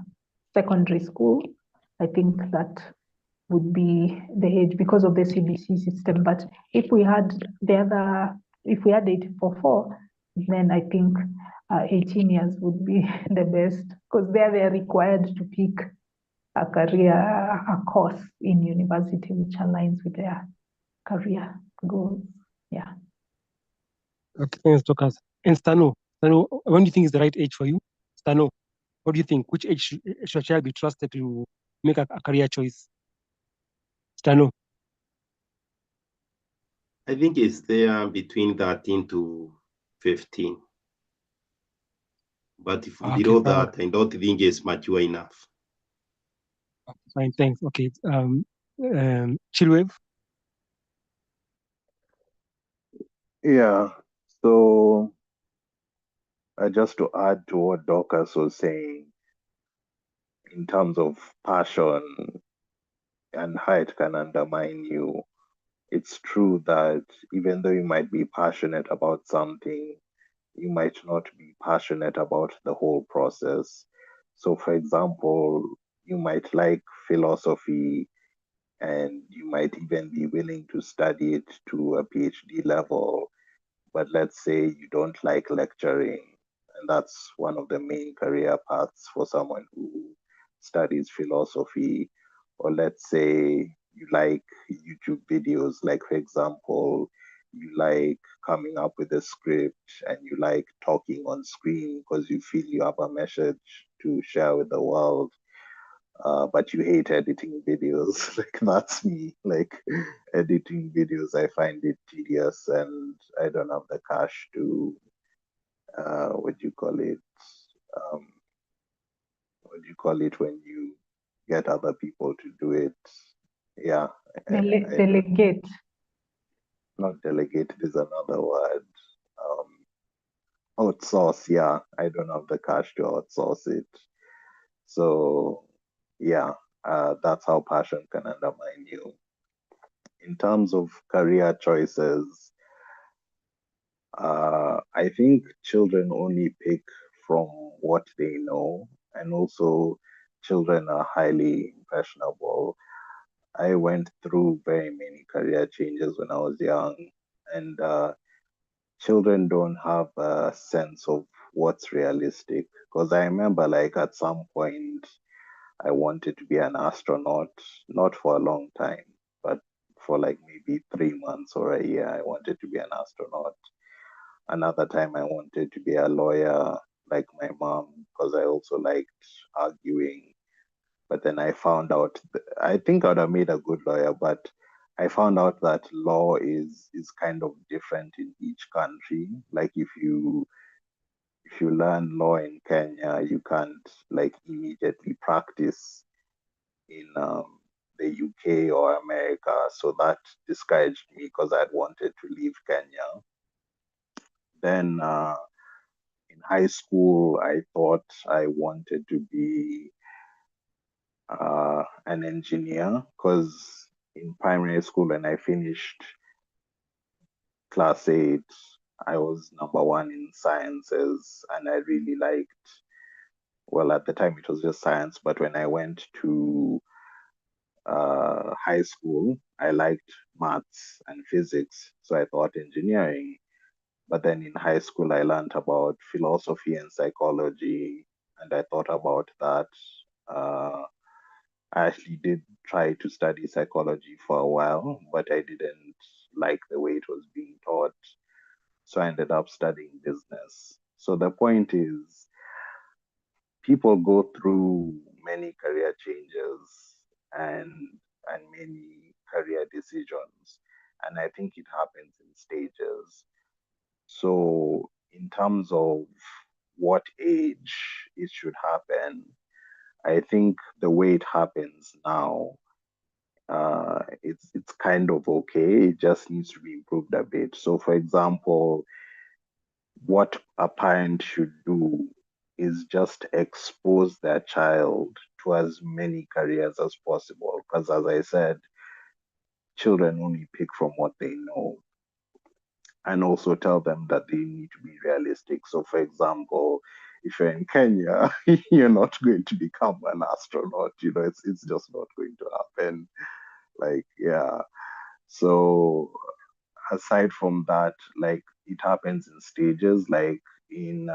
secondary school. I think that would be the age because of the CBC system. But if we had if we had 844, then I think 18 years would be the best because they're required to pick a career, a course in university which aligns with their career goals. Yeah. Okay, thanks, Dorcas. And Stano, when do you think is the right age for you? Stano, what do you think? Which age should a child be trusted to make a career choice? Stano. I think it's there between 13 to 15. But if below that, I don't think it's mature enough. Fine, thanks. Okay. Chillwave. Yeah. So just to add to what Dorcas was saying, in terms of passion and how it can undermine you, it's true that even though you might be passionate about something, you might not be passionate about the whole process. So, for example, you might like philosophy and you might even be willing to study it to a PhD level, but let's say you don't like lecturing, and that's one of the main career paths for someone who studies philosophy, or let's say you like YouTube videos, like for example, you like coming up with a script and you like talking on screen because you feel you have a message to share with the world, but you hate editing videos. Like that's me. Like editing videos, I find it tedious, and I don't have the cash to what do you call it? Um, what do you call it when you get other people to do it? Yeah, Delegate. Not delegate. There's another word. Outsource. Yeah, I don't have the cash to outsource it. So yeah, that's how passion can undermine you. In terms of career choices, I think children only pick from what they know, and also children are highly impressionable. I went through very many career changes when I was young, and children don't have a sense of what's realistic. Because I remember, like, at some point, I wanted to be an astronaut, not for a long time, but for like maybe 3 months or a year, I wanted to be an astronaut. Another time, I wanted to be a lawyer, like my mom, because I also liked arguing. But then I found out, I think I'd have made a good lawyer, but I found out that law is kind of different in each country. Like if you learn law in Kenya, you can't like immediately practice in the UK or America. So that discouraged me because I'd wanted to leave Kenya. Then in high school, I thought I wanted to be an engineer because in primary school, when I finished class 8, I was number one in sciences and I really liked, well, at the time it was just science, but when I went to high school, I liked maths and physics. So I thought engineering. But then in high school, I learned about philosophy and psychology, and I thought about that. I actually did try to study psychology for a while, but I didn't like the way it was being taught. So I ended up studying business. So the point is, people go through many career changes and many career decisions, and I think it happens in stages. So in terms of what age it should happen, I think the way it happens now, it's kind of okay. It just needs to be improved a bit. So, for example, what a parent should do is just expose their child to as many careers as possible. Because, as I said, children only pick from what they know. and also tell them that they need to be realistic. So, for example, if you're in Kenya, you're not going to become an astronaut. It's just not going to happen. Like, yeah. So, aside from that, like it happens in stages. Like in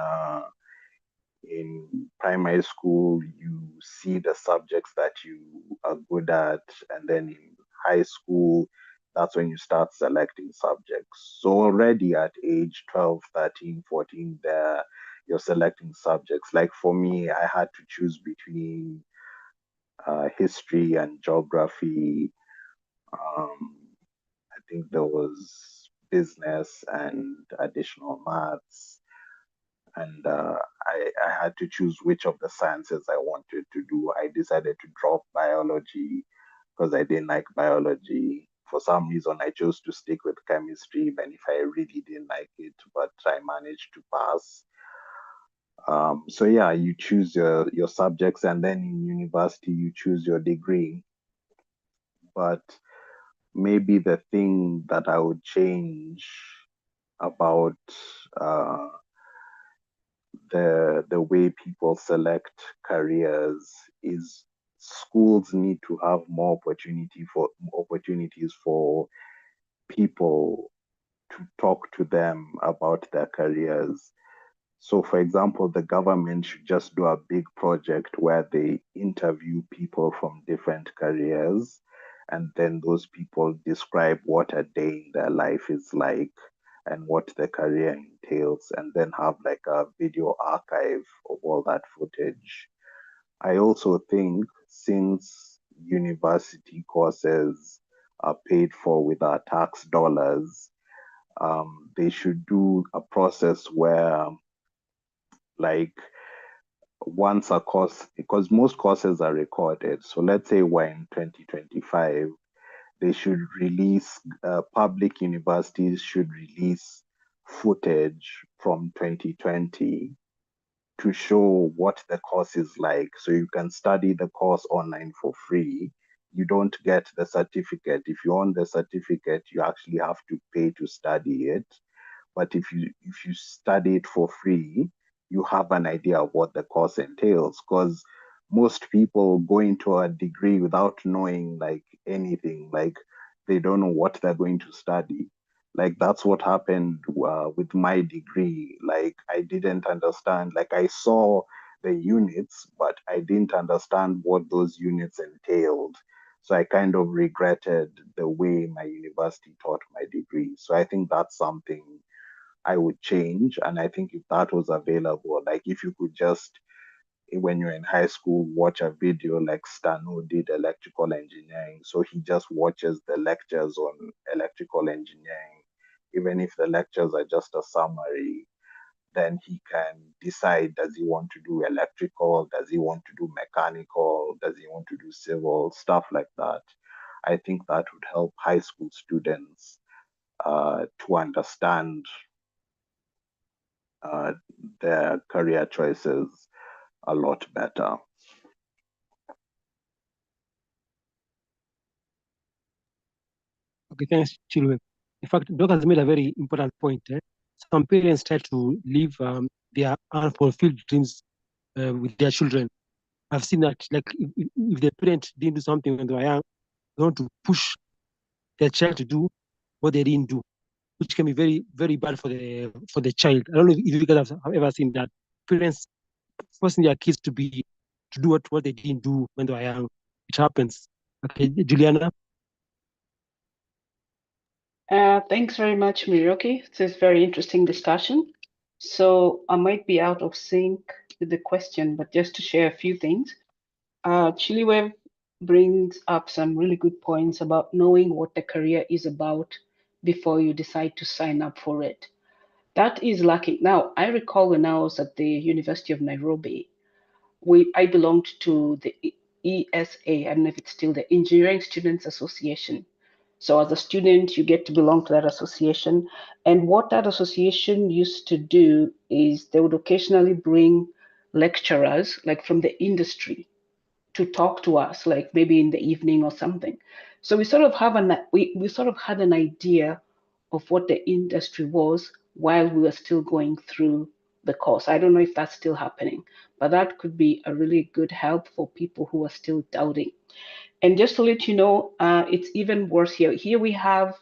primary school, you see the subjects that you are good at, and then in high school, that's when you start selecting subjects. So already at age 12, 13, 14, there you're selecting subjects. Like for me, I had to choose between history and geography. I think there was business and additional maths, and I had to choose which of the sciences I wanted to do. I decided to drop biology because I didn't like biology. For some reason, I chose to stick with chemistry, even if I really didn't like it, but I managed to pass. So yeah, you choose your subjects, and then in university, you choose your degree. But maybe the thing that I would change about uh, the way people select careers is schools need to have more opportunities for people to talk to them about their careers. So, for example, the government should just do a big project where they interview people from different careers, and then those people describe what a day in their life is like and what the career entails, and then have like a video archive of all that footage. I also think since university courses are paid for with our tax dollars, they should do a process where, like, once a course, because most courses are recorded. So let's say we're in 2025, they should release, public universities should release footage from 2020 to show what the course is like. So you can study the course online for free. You don't get the certificate. If you want the certificate, you actually have to pay to study it. But if you study it for free, you have an idea of what the course entails. Because most people go into a degree without knowing like anything. Like they don't know what they're going to study. Like that's what happened with my degree. Like I didn't understand. Like I saw the units, but I didn't understand what those units entailed. So I kind of regretted the way my university taught my degree. So I think that's something I would change. And I think if that was available, like if you could just, when you're in high school, watch a video like Stano did electrical engineering. So he just watches the lectures on electrical engineering. Even if the lectures are just a summary, then he can decide, does he want to do electrical? Does he want to do mechanical? Does he want to do civil? Stuff like that. I think that would help high school students to understand uh, their career choices a lot better. Okay, thanks, Chilwe. In fact, Doc has made a very important point. Some parents try to leave their unfulfilled dreams with their children. I've seen that, like, if the parent didn't do something when they were young, they want to push their child to do what they didn't do, which can be very, very bad for the child. I don't know if you guys have ever seen that. Parents forcing their kids to do what they didn't do when they were young. It happens. Okay, Juliana. Thanks very much, Miroki. This is very interesting discussion. So I might be out of sync with the question, but just to share a few things. Chiliweb brings up some really good points about knowing what the career is about before you decide to sign up for it. That is lacking. Now, I recall when I was at the University of Nairobi, I belonged to the ESA. I don't know if it's still the Engineering Students Association. So as a student, you get to belong to that association. And what that association used to do is they would occasionally bring lecturers, like from the industry, to talk to us, like maybe in the evening or something. So we sort of have we sort of had an idea of what the industry was while we were still going through the course. I don't know if that's still happening, but that could be a really good help for people who are still doubting. And just to let you know, it's even worse here. Here we have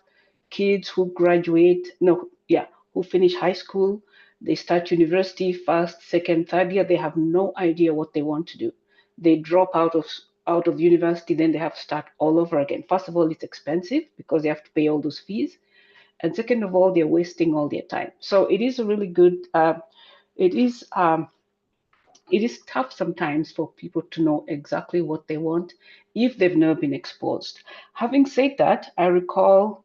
kids who graduate, no, yeah, who finish high school, they start university, first, second, third year, they have no idea what they want to do. They drop out of university, then they have to start all over again. First of all, it's expensive because they have to pay all those fees. And second of all, they're wasting all their time. So it is a really good, it is tough sometimes for people to know exactly what they want if they've never been exposed. Having said that, I recall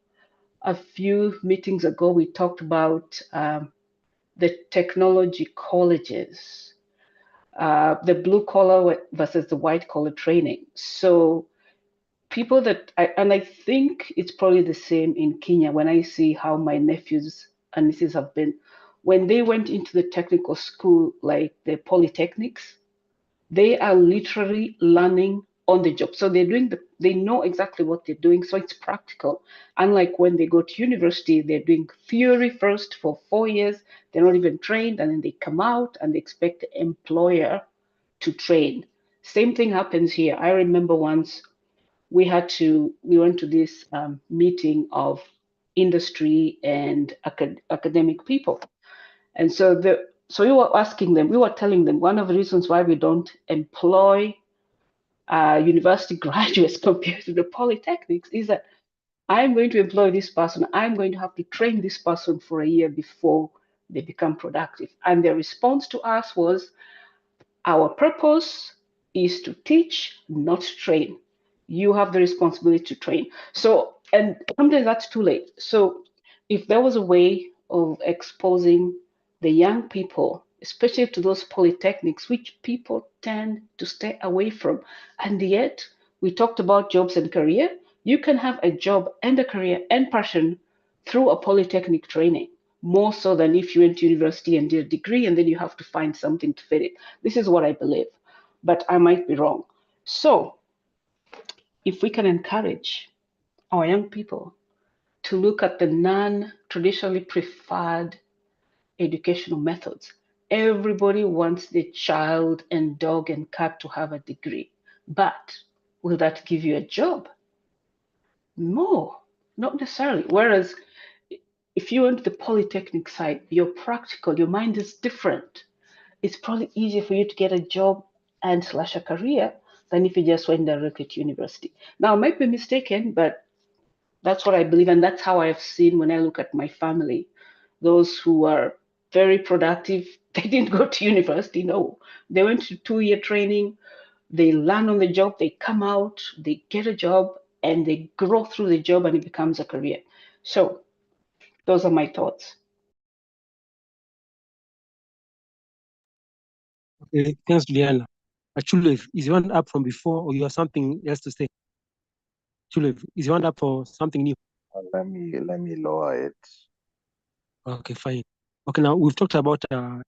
a few meetings ago, we talked about the technology colleges, the blue collar versus the white collar training. So people and I think it's probably the same in Kenya when I see how my nephews and nieces have been. When they went into the technical school, like the polytechnics, they are literally learning on the job. So they know exactly what they're doing. So it's practical. Unlike when they go to university, they're doing theory first for 4 years. They're not even trained. And then they come out and they expect the employer to train. Same thing happens here. I remember once we went to this meeting of industry and academic people. And so we were telling them one of the reasons why we don't employ university graduates compared to the polytechnics is that I'm going to employ this person. I'm going to have to train this person for a year before they become productive. And their response to us was, our purpose is to teach, not train. You have the responsibility to train. So, and sometimes that's too late. So if there was a way of exposing the young people, especially to those polytechnics, which people tend to stay away from, and yet we talked about jobs and career, you can have a job and a career and passion through a polytechnic training, more so than if you went to university and did a degree and then you have to find something to fit it. This is what I believe, but I might be wrong. So if we can encourage our young people to look at the non-traditionally preferred educational methods. Everybody wants the child and dog and cat to have a degree, but will that give you a job? No, not necessarily. Whereas if you went to the polytechnic side, you're practical, your mind is different. It's probably easier for you to get a job and slash a career than if you just went directly to university. Now, I might be mistaken, but that's what I believe, and that's how I've seen when I look at my family. Those who are very productive, they didn't go to university, no. They went to 2-year training, they learn on the job, they come out, they get a job, and they grow through the job and it becomes a career. So those are my thoughts. Okay, thanks, Juliana. Chulev, is your hand up from before or you have something else to say? Chulev, is your hand up for something new? Let me lower it. Okay, fine. Okay, now we've talked about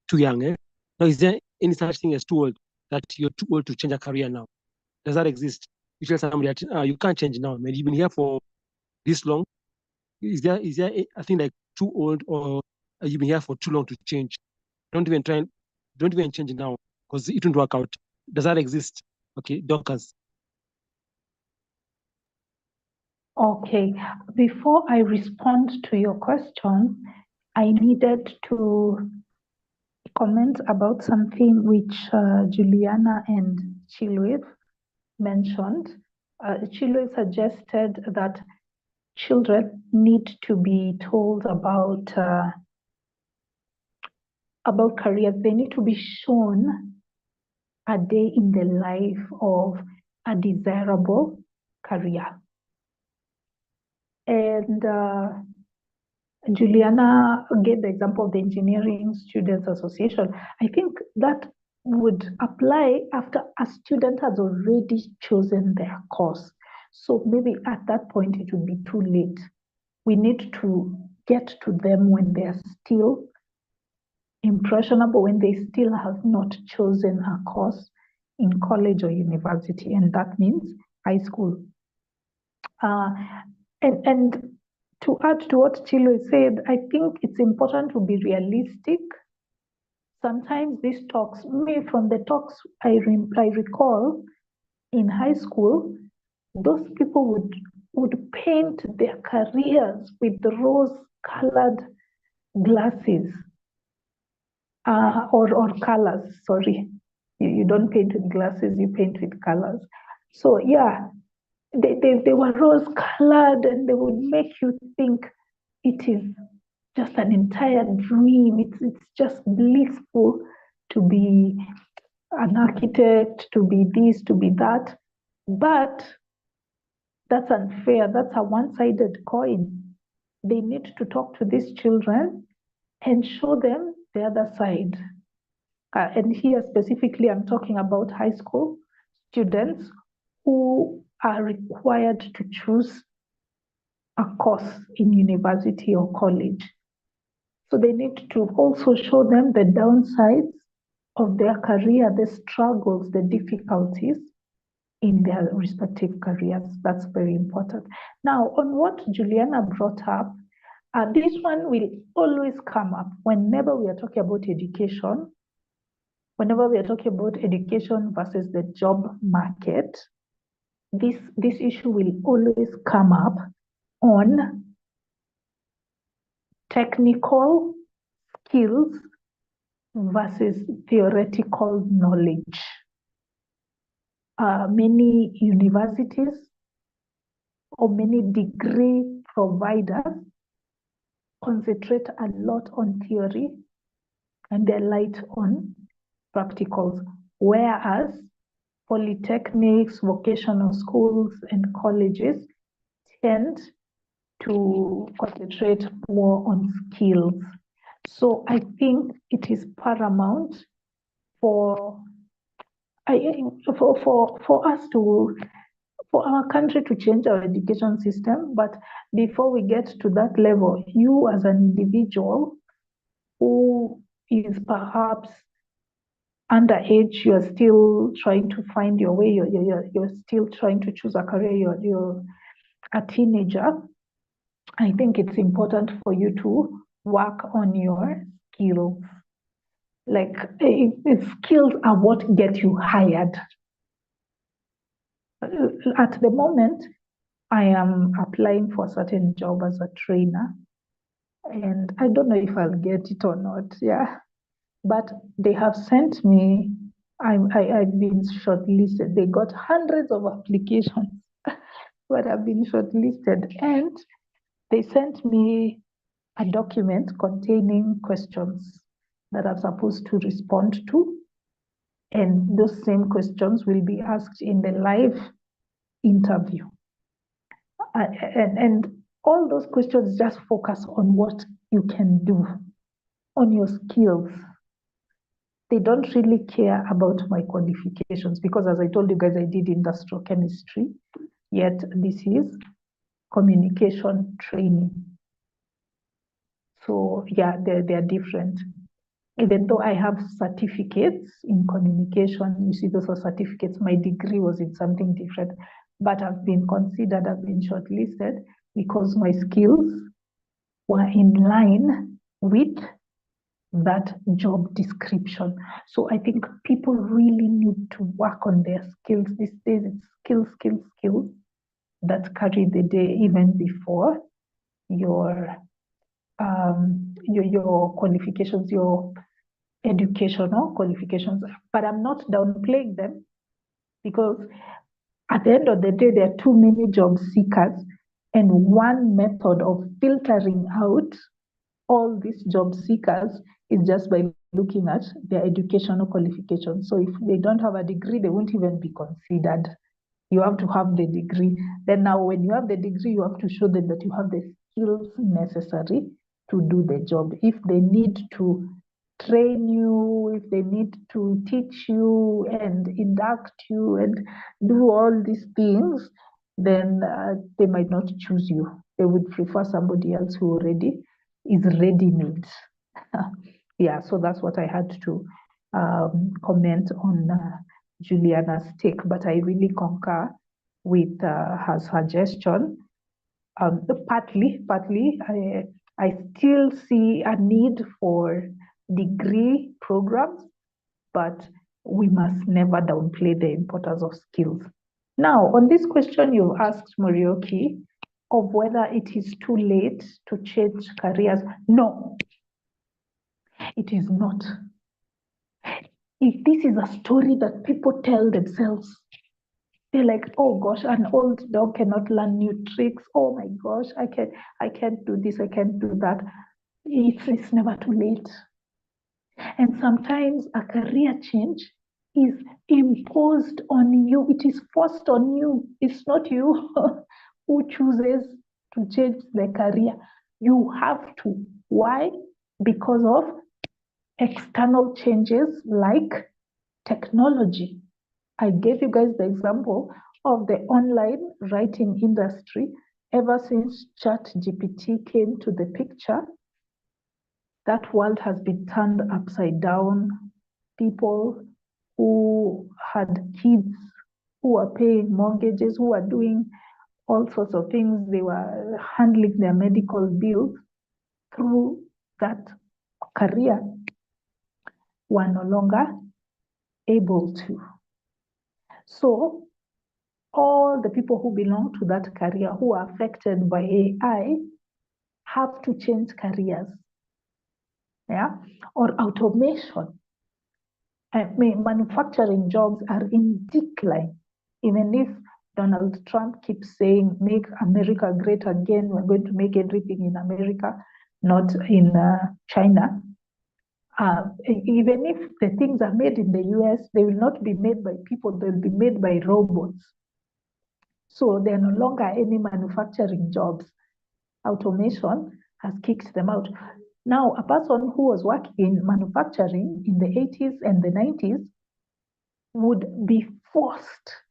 too young. Now, is there any such thing as too old, that you're too old to change a career now? Does that exist? You tell somebody that you can't change now. Maybe you've been here for this long. Is there a thing like too old, or you've been here for too long to change? Don't even change it now because it won't work out. Does that exist? Okay, Dorcas. Okay, before I respond to your question, I needed to comment about something which Juliana and Chilwave mentioned. Chilwave suggested that children need to be told about careers. They need to be shown a day in the life of a desirable career. And Juliana gave the example of the Engineering Students Association. I think that would apply after a student has already chosen their course. So maybe at that point it would be too late. We need to get to them when they're still impressionable, when they still have not chosen a course in college or university, and that means high school. And to add to what Chilo said, I think it's important to be realistic. Sometimes these talks, from the talks I recall in high school, those people would paint their careers with rose-colored glasses or colors. Sorry, you don't paint with glasses, you paint with colors. So yeah, they were rose-colored, and they would make you think it is just an entire dream. It's just blissful to be an architect, to be this, to be that. But that's unfair. That's a one-sided coin. They need to talk to these children and show them the other side. And here specifically, I'm talking about high school students who are required to choose a course in university or college. So they need to also show them the downsides of their career, the struggles, the difficulties in their respective careers. That's very important. Now, on what Juliana brought up, this one will always come up whenever we are talking about education. Whenever we are talking about education versus the job market, this issue will always come up on technical skills versus theoretical knowledge. Many universities or many degree providers concentrate a lot on theory and they're light on practicals, whereas polytechnics, vocational schools, and colleges tend to concentrate more on skills. So I think it is paramount for us to, for our country to change our education system. But before we get to that level, you as an individual who is perhaps underage, you're still trying to find your way, you're still trying to choose a career, you're a teenager, I think it's important for you to work on your skills. Like, skills are what get you hired. At the moment, I am applying for a certain job as a trainer, and I don't know if I'll get it or not. Yeah, but they have sent me. I've been shortlisted. They got hundreds of applications, but I've been shortlisted, and they sent me a document containing questions that I'm supposed to respond to. And those same questions will be asked in the live interview. And all those questions just focus on what you can do, on your skills. They don't really care about my qualifications because, as I told you guys, I did industrial chemistry, yet this is communication training. So yeah, they're different. Even though I have certificates in communication, you see those are certificates, my degree was in something different, but I've been considered, I've been shortlisted because my skills were in line with that job description. So I think people really need to work on their skills these days. It's skills that carry the day even before your qualifications, your educational qualifications. But I'm not downplaying them because at the end of the day, there are too many job seekers, and one method of filtering out all these job seekers is just by looking at their educational qualifications. So if they don't have a degree, they won't even be considered. You have to have the degree. Then now when you have the degree, you have to show them that you have the skills necessary to do the job. If they need to train you, if they need to teach you and induct you and do all these things, then they might not choose you. They would prefer somebody else who already is ready-made. Yeah, so that's what I had to comment on Juliana's take, but I really concur with her suggestion Partly, I still see a need for degree programs, but we must never downplay the importance of skills. Now, on this question you asked, Morioki, of whether it is too late to change careers, no, it is not. If this is a story that people tell themselves, they're like, oh gosh, an old dog cannot learn new tricks. Oh my gosh, I can't do this, I can't do that. It's never too late. And sometimes a career change is imposed on you. It is forced on you. It's not you who chooses to change the career. You have to. Why? Because of external changes like technology. I gave you guys the example of the online writing industry. Ever since ChatGPT came to the picture, that world has been turned upside down. People who had kids, who were paying mortgages, who were doing all sorts of things, they were handling their medical bills through that career, were no longer able to. So all the people who belong to that career who are affected by AI have to change careers. Yeah, or automation. I mean, manufacturing jobs are in decline. Even if Donald Trump keeps saying, make America great again, we're going to make everything in America, not in China. Even if the things are made in the US, they will not be made by people, they'll be made by robots. So there are no longer any manufacturing jobs. Automation has kicked them out. Now, a person who was working in manufacturing in the 80s and the 90s would be forced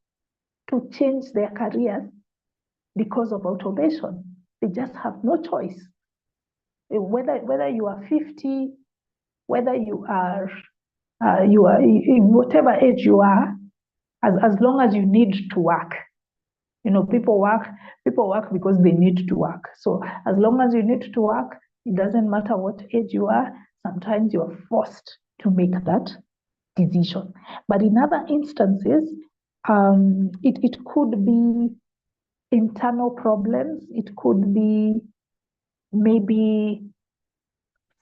to change their careers because of automation. They just have no choice. Whether you are 50, whether you are in whatever age you are, as long as you need to work. You know, people work because they need to work. So as long as you need to work, it doesn't matter what age you are, sometimes you are forced to make that decision. But in other instances, it could be internal problems. It could be maybe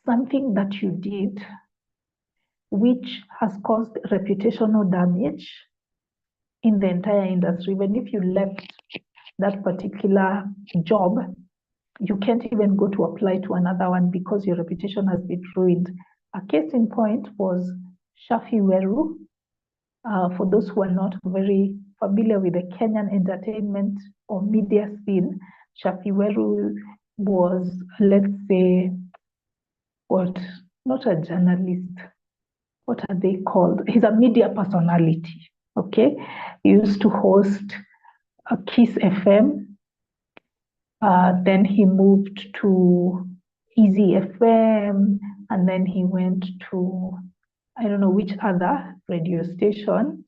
something that you did which has caused reputational damage in the entire industry. Even if you left that particular job, you can't even go to apply to another one because your reputation has been ruined. A case in point was Shafi Weru. For those who are not very familiar with the Kenyan entertainment or media scene, Shafi Weru was, let's say, not a journalist. What are they called? He's a media personality, okay? He used to host a Kiss FM. Then he moved to Easy FM, and then he went to, I don't know which other radio station.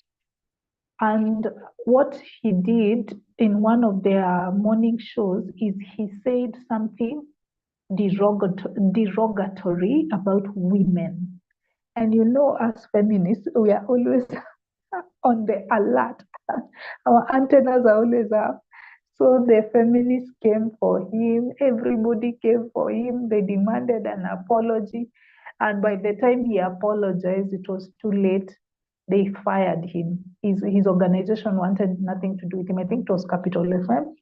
And what he did in one of their morning shows is he said something derogatory about women. And you know, as feminists, we are always on the alert. Our antennas are always up. So the feminists came for him. Everybody came for him. They demanded an apology. And by the time he apologized, it was too late. They fired him. His organization wanted nothing to do with him. I think it was Capital FM.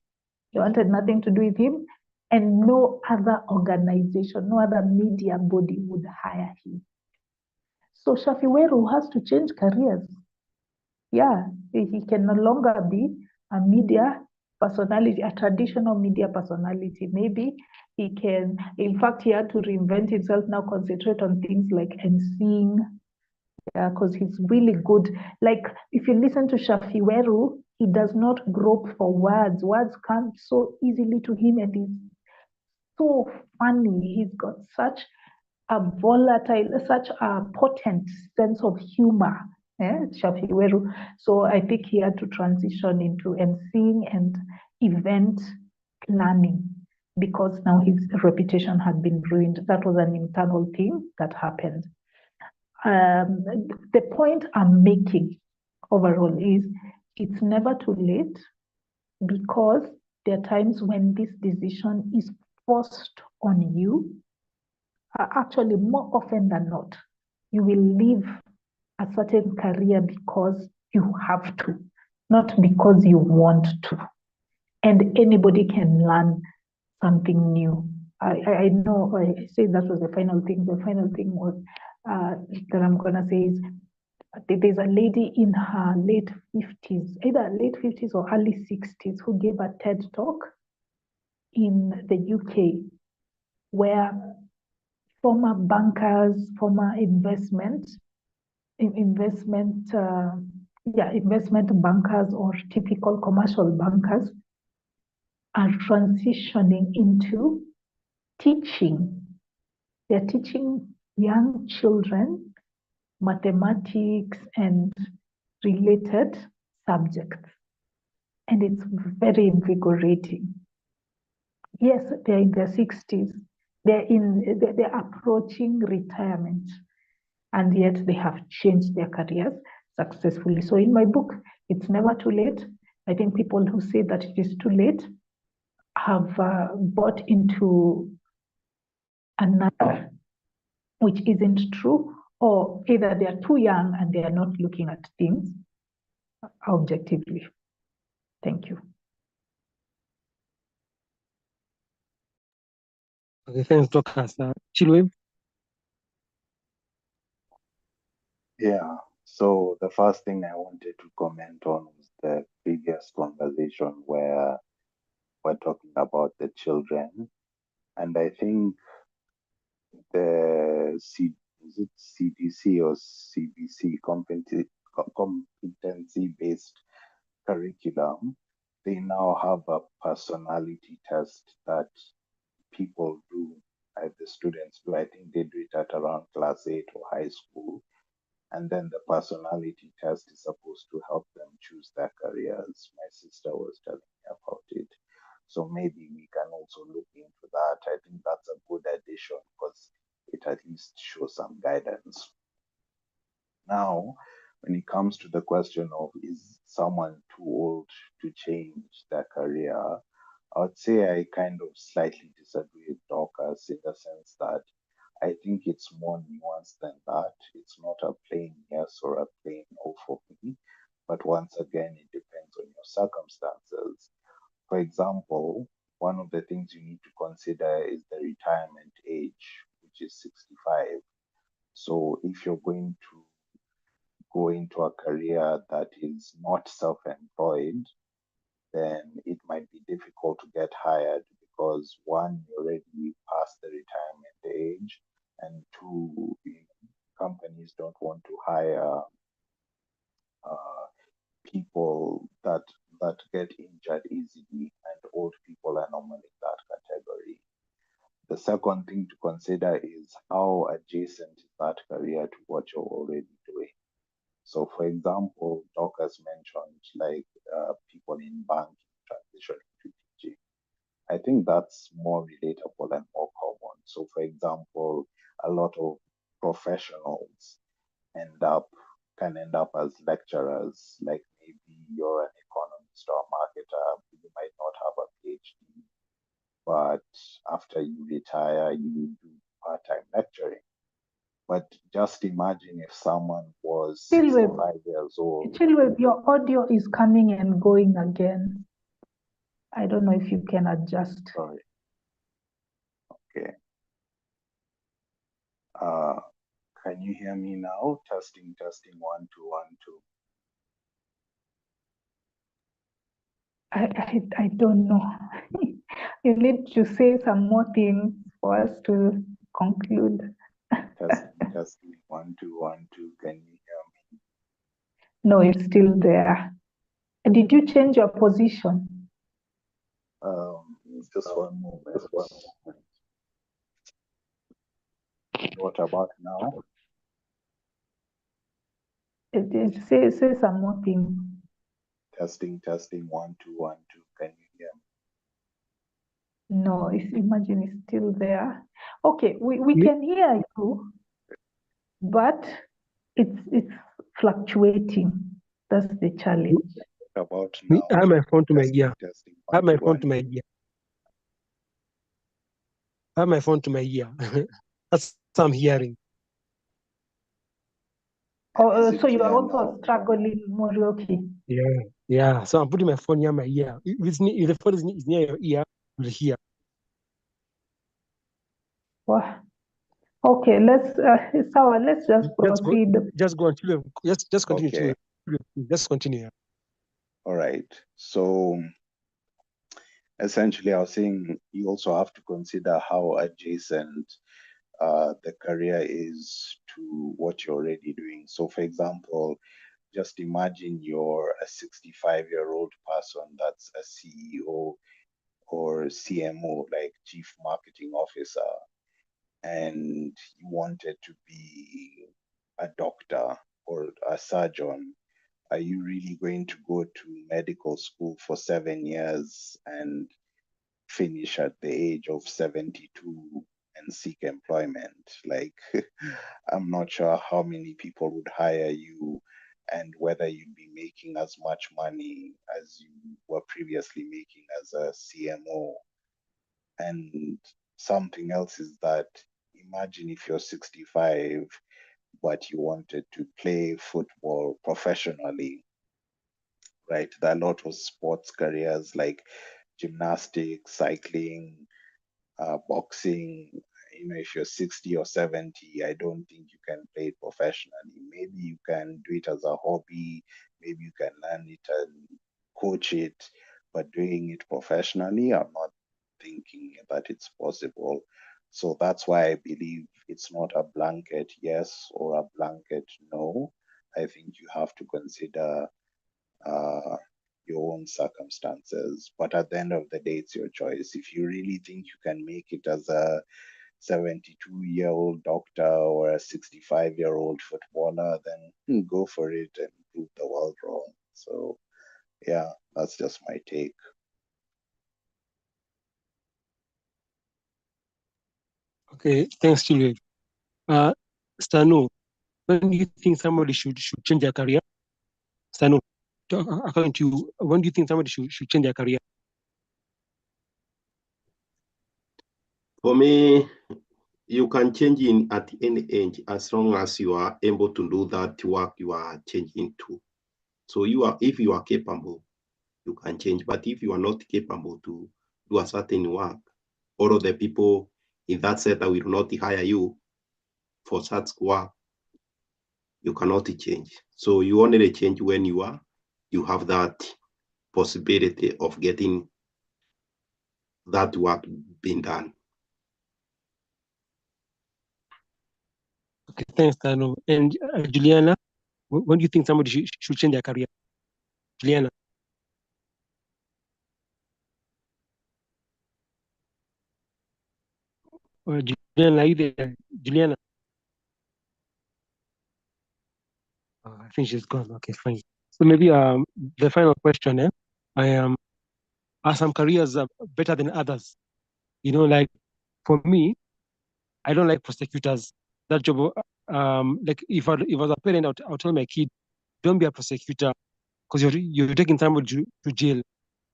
They wanted nothing to do with him. And no other organization, no other media body would hire him. So Shafi Weru has to change careers. Yeah, he can no longer be a media personality, a traditional media personality. Maybe he can, in fact, he had to reinvent himself now, concentrate on things like emceeing, because he's really good. Like, if you listen to Shafi Weru, he does not grope for words. Words come so easily to him, and he's so funny. He's got such a volatile, such a potent sense of humor, Shafi Weru. So I think he had to transition into emceeing and event learning because now his reputation had been ruined. That was an internal thing that happened. The point I'm making overall is it's never too late, because there are times when this decision is forced on you. Actually, more often than not, you will leave a certain career because you have to, not because you want to. And anybody can learn something new. I know I said that was the final thing. The final thing was that I'm going to say is there's a lady in her late 50s, either late 50s or early 60s, who gave a TED talk in the UK, where former bankers, former investment bankers or typical commercial bankers are transitioning into teaching. They're teaching young children mathematics and related subjects. And it's very invigorating. Yes, they're in their 60s. They're approaching retirement, and yet they have changed their careers successfully. So in my book, it's never too late. I think people who say that it is too late have bought into another, which isn't true, or either they are too young and they are not looking at things objectively. Thank you. Okay, thanks, Dorcas. Chilwe? Yeah. So the first thing I wanted to comment on was the previous conversation where we're talking about the children. And I think the CDC or CBC competency-based curriculum, they now have a personality test that people do, the students do. I think they do it at around class 8 or high school. And then the personality test is supposed to help them choose their careers. My sister was telling me about it. So maybe we can also look into that. I think that's a good addition because it at least shows some guidance. Now, when it comes to the question of is someone too old to change their career, I would say I kind of slightly disagree with Dorcas in the sense that I think it's more nuanced than that. It's not a plain yes or a plain no for me. But once again, it depends on your circumstances. For example, one of the things you need to consider is the retirement age, which is 65. So if you're going to go into a career that is not self-employed, then it might be difficult to get hired because one, you're already past the retirement age, and two, companies don't want to hire people that get injured easily, and old people are normally in that category. The second thing to consider is how adjacent is that career to what you're already doing. So, for example, Doc has mentioned like people in banking transitioning to teaching. I think that's more relatable and more common. So, for example, a lot of professionals can end up as lecturers. Like maybe you're an economist or a marketer, you might not have a PhD, but after you retire, you do part-time lecturing. But just imagine if someone was 65 years old. Chilwe, your audio is coming and going again. I don't know if you can adjust. Sorry. Okay. Can you hear me now? Testing, 1, 2, 1, 2. I don't know. You need to say some more things for us to conclude. Testing, 1, 2, 1, 2. Can you hear me? No, it's still there. Did you change your position? Just one moment. What about now? Say some more things. Testing, 1, 2, 1, 2. Can you hear me? No, imagine it's still there. Okay, we Me- can hear you, but it's fluctuating. That's the challenge. About me, now. I have my phone to my ear. Testing I have my phone 1 2 to my ear. I have my phone to my ear. That's what I'm hearing. And is Oh, it so you are clear also now? struggling, Morioki. Yeah. So I'm putting my phone near my ear. If the phone is near your ear, you'll hear. Wow. Okay, let's let's just proceed. Just go until just continue. Okay. Just continue. Yeah. All right. So essentially, I was saying you also have to consider how adjacent the career is to what you're already doing. So, for example, just imagine you're a 65-year-old person that's a CEO or CMO, like Chief Marketing Officer, and you wanted to be a doctor or a surgeon. Are you really going to go to medical school for 7 years and finish at the age of 72 and seek employment? Like, I'm not sure how many people would hire you and whether you'd be making as much money as you were previously making as a CMO. And something else is that imagine if you're 65, but you wanted to play football professionally, right? There are a lot of sports careers like gymnastics, cycling, boxing. If you're 60 or 70, I don't think you can play it professionally. Maybe you can do it as a hobby, maybe you can learn it and coach it, but doing it professionally, I'm not thinking that it's possible. So that's why I believe it's not a blanket yes or a blanket no. I think you have to consider uh, your own circumstances. But at the end of the day, it's your choice. If you really think you can make it as a 72-year-old doctor or a 65-year-old footballer, then go for it and prove the world wrong. So, yeah, that's just my take. Okay. Thanks, Chile. Stano, when do you think somebody should change their career? Stano, according to you, when do you think somebody should change their career? For me, you can change in at any age as long as you are able to do that work you are changing to. So if you are capable, you can change. But if you are not capable to do a certain work, all of the people in that sector will not hire you for such work. You cannot change. So you only change when you have that possibility of getting that work being done. Okay, thanks, Stano. And Juliana, when do you think somebody should change their career? Juliana. Juliana, are you there? Juliana. I think she's gone. Okay, fine. So maybe the final question, are some careers better than others? Like for me, I don't like prosecutors. That job, like if I was a parent, I would tell my kid, don't be a prosecutor because you're taking somebody to jail.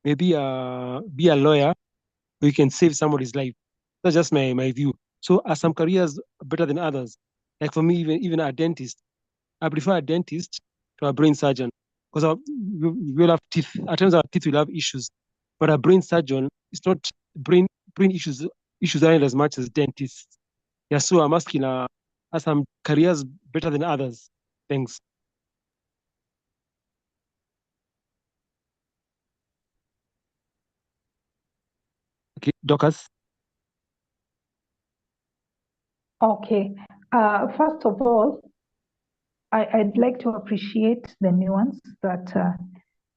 Maybe be a lawyer who can save somebody's life. That's just my view. So are some careers better than others? Like for me, even a dentist, I prefer a dentist to a brain surgeon because we will have teeth. At times our teeth will have issues, but a brain surgeon is not brain issues aren't as much as dentists. Yeah, so I'm asking, are some careers better than others? Thanks. Okay, Docas. Okay. First of all, I'd like to appreciate the nuance that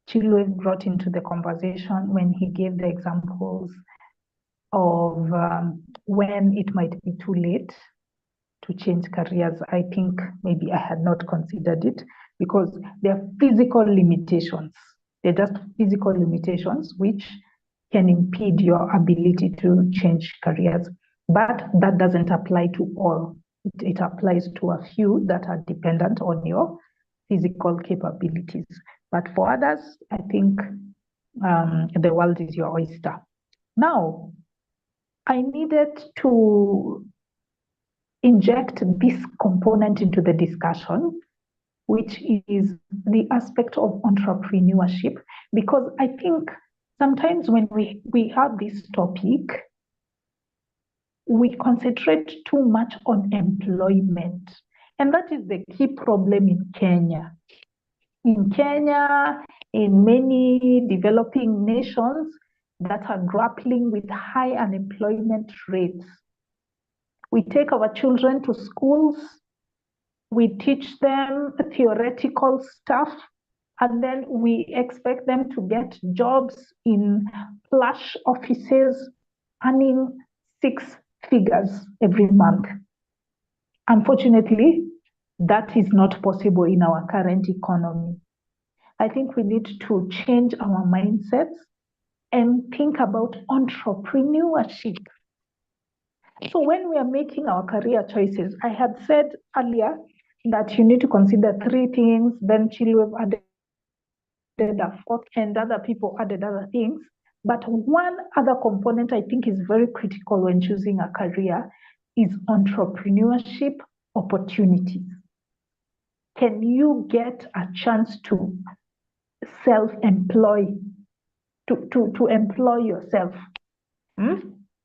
Chilwe brought into the conversation when he gave the examples of when it might be too late to change careers. I think maybe I had not considered it because there are physical limitations. They're just physical limitations which can impede your ability to change careers. But that doesn't apply to all. It applies to a few that are dependent on your physical capabilities. But for others, I think the world is your oyster. Now, I needed to inject this component into the discussion, which is the aspect of entrepreneurship, because I think sometimes when we have this topic, we concentrate too much on employment. And that is the key problem in Kenya. In Kenya, in many developing nations that are grappling with high unemployment rates, we take our children to schools, we teach them theoretical stuff, and then we expect them to get jobs in plush offices earning 6 figures every month. Unfortunately, that is not possible in our current economy. I think we need to change our mindsets and think about entrepreneurship. So when we are making our career choices, I had said earlier that you need to consider 3 things, then Chilwell added a 4th, and other people added other things. But one other component I think is very critical when choosing a career is entrepreneurship opportunities. Can you get a chance to self-employ, to employ yourself?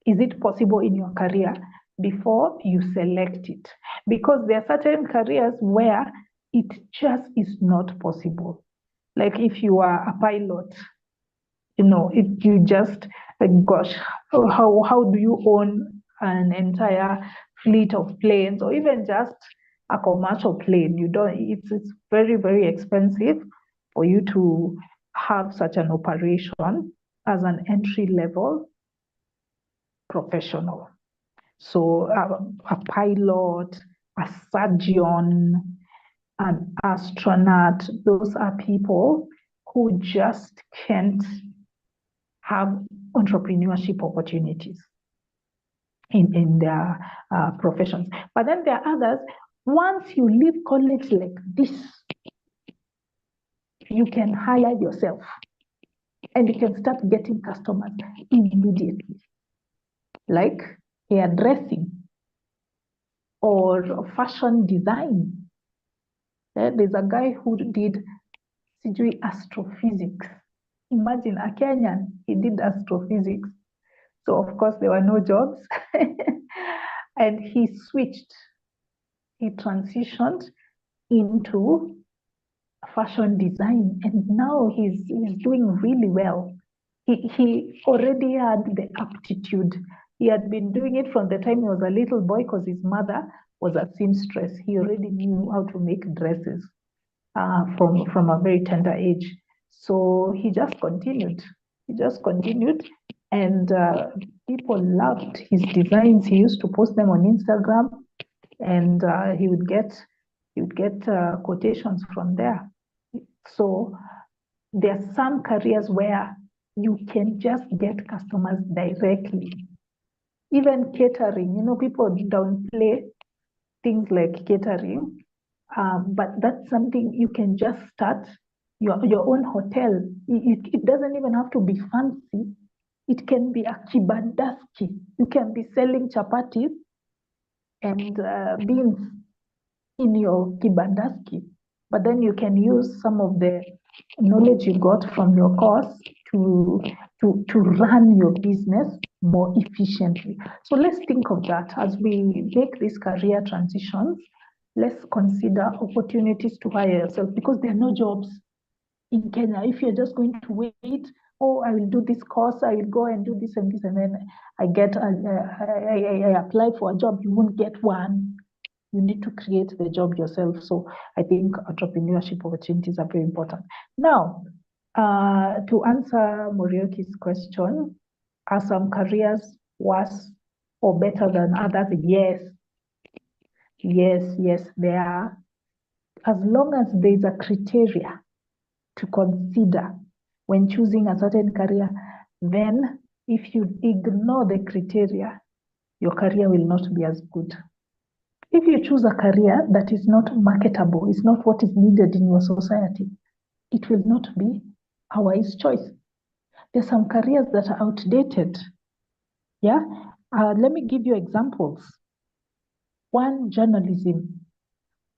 Is it possible in your career before you select it? Because there are certain careers where it just is not possible. Like if you are a pilot, you just, gosh, how do you own an entire fleet of planes, or even just a commercial plane? It's very, very expensive for you to have such an operation as an entry level professional. So a pilot, a surgeon, an astronaut, those are people who just can't have entrepreneurship opportunities in their professions. But then there are others, once you leave college like this, you can hire yourself and you can start getting customers immediately, like hairdressing or fashion design. There's a guy who did astrophysics. Imagine a Kenyan, he did astrophysics. So of course there were no jobs. And he transitioned into fashion design, and now he's doing really well. He already had the aptitude. He had been doing it from the time he was a little boy because his mother was a seamstress. He already knew how to make dresses from a very tender age. So he just continued. And people loved his designs. He used to post them on Instagram, and he would get quotations from there. So there are some careers where you can just get customers directly. Even catering, people downplay things like catering, but that's something you can just start your own hotel. It doesn't even have to be fancy. It can be a kibandaski. You can be selling chapatis and beans in your kibandaski, but then you can use some of the knowledge you got from your course to run your business more efficiently. So let's think of that as we make these career transitions. Let's consider opportunities to hire yourself, because there are no jobs in Kenya. If you're just going to wait, I will do this course, I will go and do this and this, and then I apply for a job, you won't get one. You need to create the job yourself. So I think entrepreneurship opportunities are very important. Now, to answer Morioki's question, are some careers worse or better than others? Yes, they are. As long as there is a criteria to consider when choosing a certain career, then if you ignore the criteria, your career will not be as good. If you choose a career that is not marketable, is not what is needed in your society, it will not be a wise choice. There's some careers that are outdated. Yeah. Let me give you examples. One, journalism.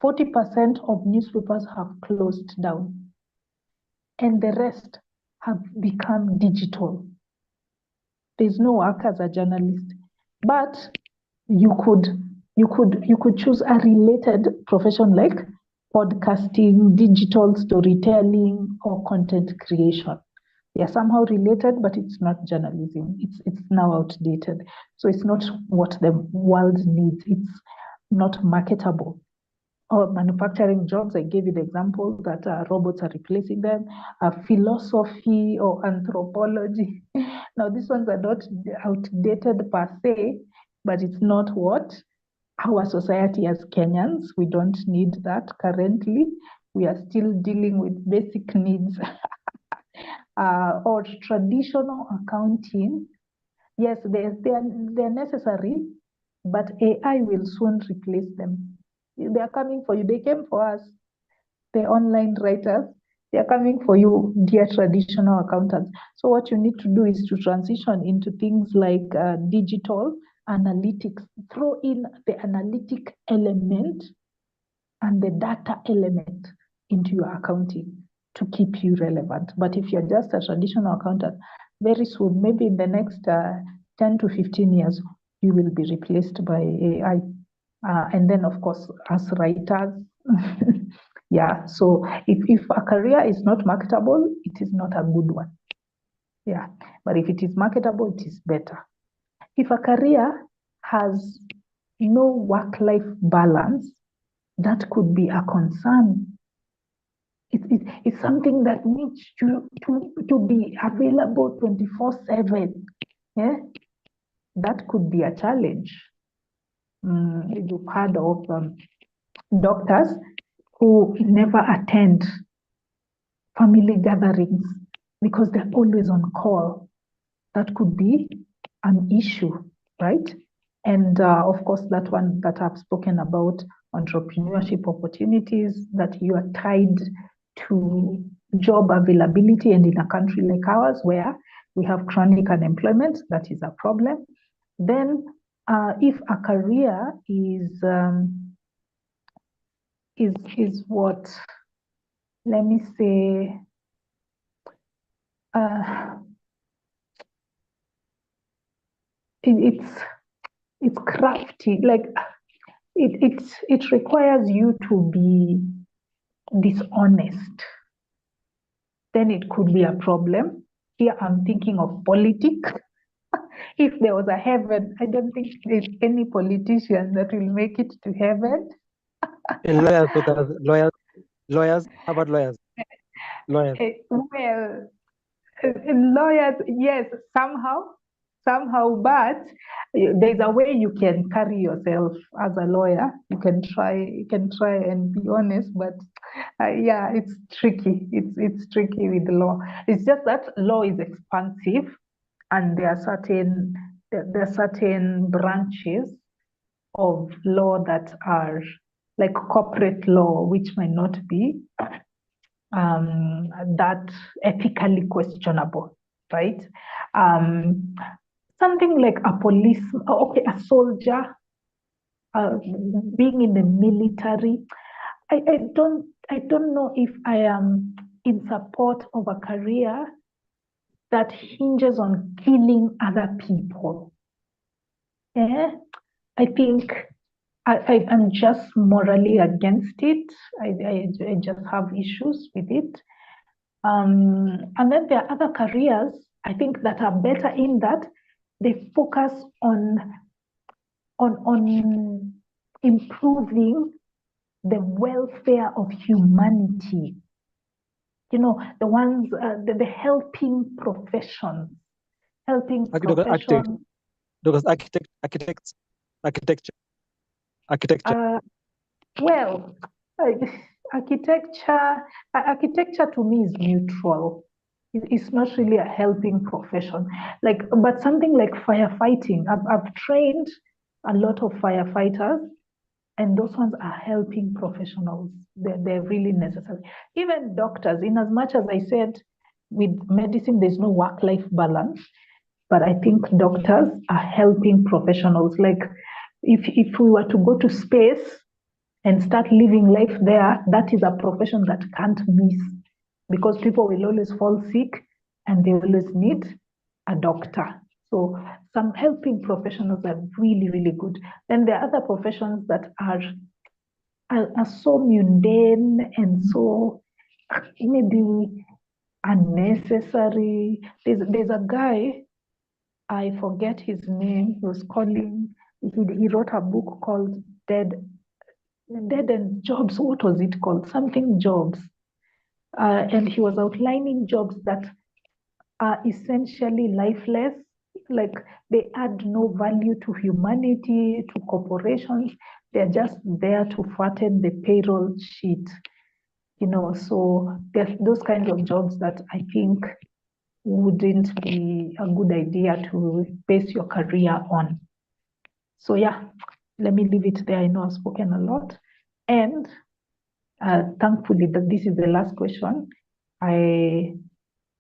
40% of newspapers have closed down, and the rest have become digital. There's no work as a journalist, but you could choose a related profession like podcasting, digital storytelling, or content creation. They are somehow related, but it's not journalism. It's now outdated. So it's not what the world needs. It's not marketable. Or manufacturing jobs, I gave you the example that robots are replacing them. Philosophy or anthropology. Now, these ones are not outdated per se, but it's not what our society as Kenyans, we don't need that currently. We are still dealing with basic needs. Or traditional accounting, yes, they're necessary, but AI will soon replace them. They are coming for you. They came for us, the online writers. They are coming for you, dear traditional accountants. So what you need to do is to transition into things like digital analytics. Throw in the analytic element and the data element into your accounting to keep you relevant. But if you're just a traditional accountant, very soon, maybe in the next 10 to 15 years, you will be replaced by AI. And then, of course, as writers, yeah. So if a career is not marketable, it is not a good one. Yeah. But if it is marketable, it is better. If a career has no work-life balance, that could be a concern. It's something that needs to be available 24/7. Yeah? That could be a challenge. You've heard of doctors who never attend family gatherings because they're always on call. That could be an issue, right? And of course, that one that I've spoken about, entrepreneurship opportunities, that you are tied to job availability. And in a country like ours, where we have chronic unemployment, that is a problem. Then if a career is what, let me say, it's crafty, like it requires you to be dishonest, then it could be a problem. Here I'm thinking of politics. If there was a heaven, I don't think there's any politician that will make it to heaven. And lawyers, because lawyers, how about lawyers? Lawyers. Well, lawyers, yes, somehow, but there's a way you can carry yourself as a lawyer. You can try and be honest, but yeah, it's tricky. It's tricky with the law. It's just that law is expansive, and there are certain branches of law that are like corporate law, which might not be that ethically questionable, right? Something like a police, okay, a soldier, being in the military. I don't know if I am in support of a career that hinges on killing other people. Yeah, I think I'm just morally against it. I just have issues with it. And then there are other careers, I think, that are better in that they focus on improving the welfare of humanity. You know, the ones, the helping professions, Architecture. Architecture. Well, architecture to me is neutral. It's not really a helping profession. But something like firefighting, I've trained a lot of firefighters, and those ones are helping professionals. They're really necessary. Even doctors, in as much as I said, with medicine, there's no work-life balance, but I think doctors are helping professionals. Like if we were to go to space and start living life there, that is a profession that can't miss, because people will always fall sick and they always need a doctor. So some helping professionals are really, really good. Then there are other professions that are so mundane and so maybe unnecessary. There's a guy, I forget his name, he was calling, he wrote a book called Dead End Jobs. What was it called? Something Jobs. And he was outlining jobs that are essentially lifeless, like they add no value to humanity, to corporations. They're just there to fatten the payroll sheet. So there's those kinds of jobs that I think wouldn't be a good idea to base your career on. So yeah, let me leave it there. I know I've spoken a lot. And thankfully that this is the last question. I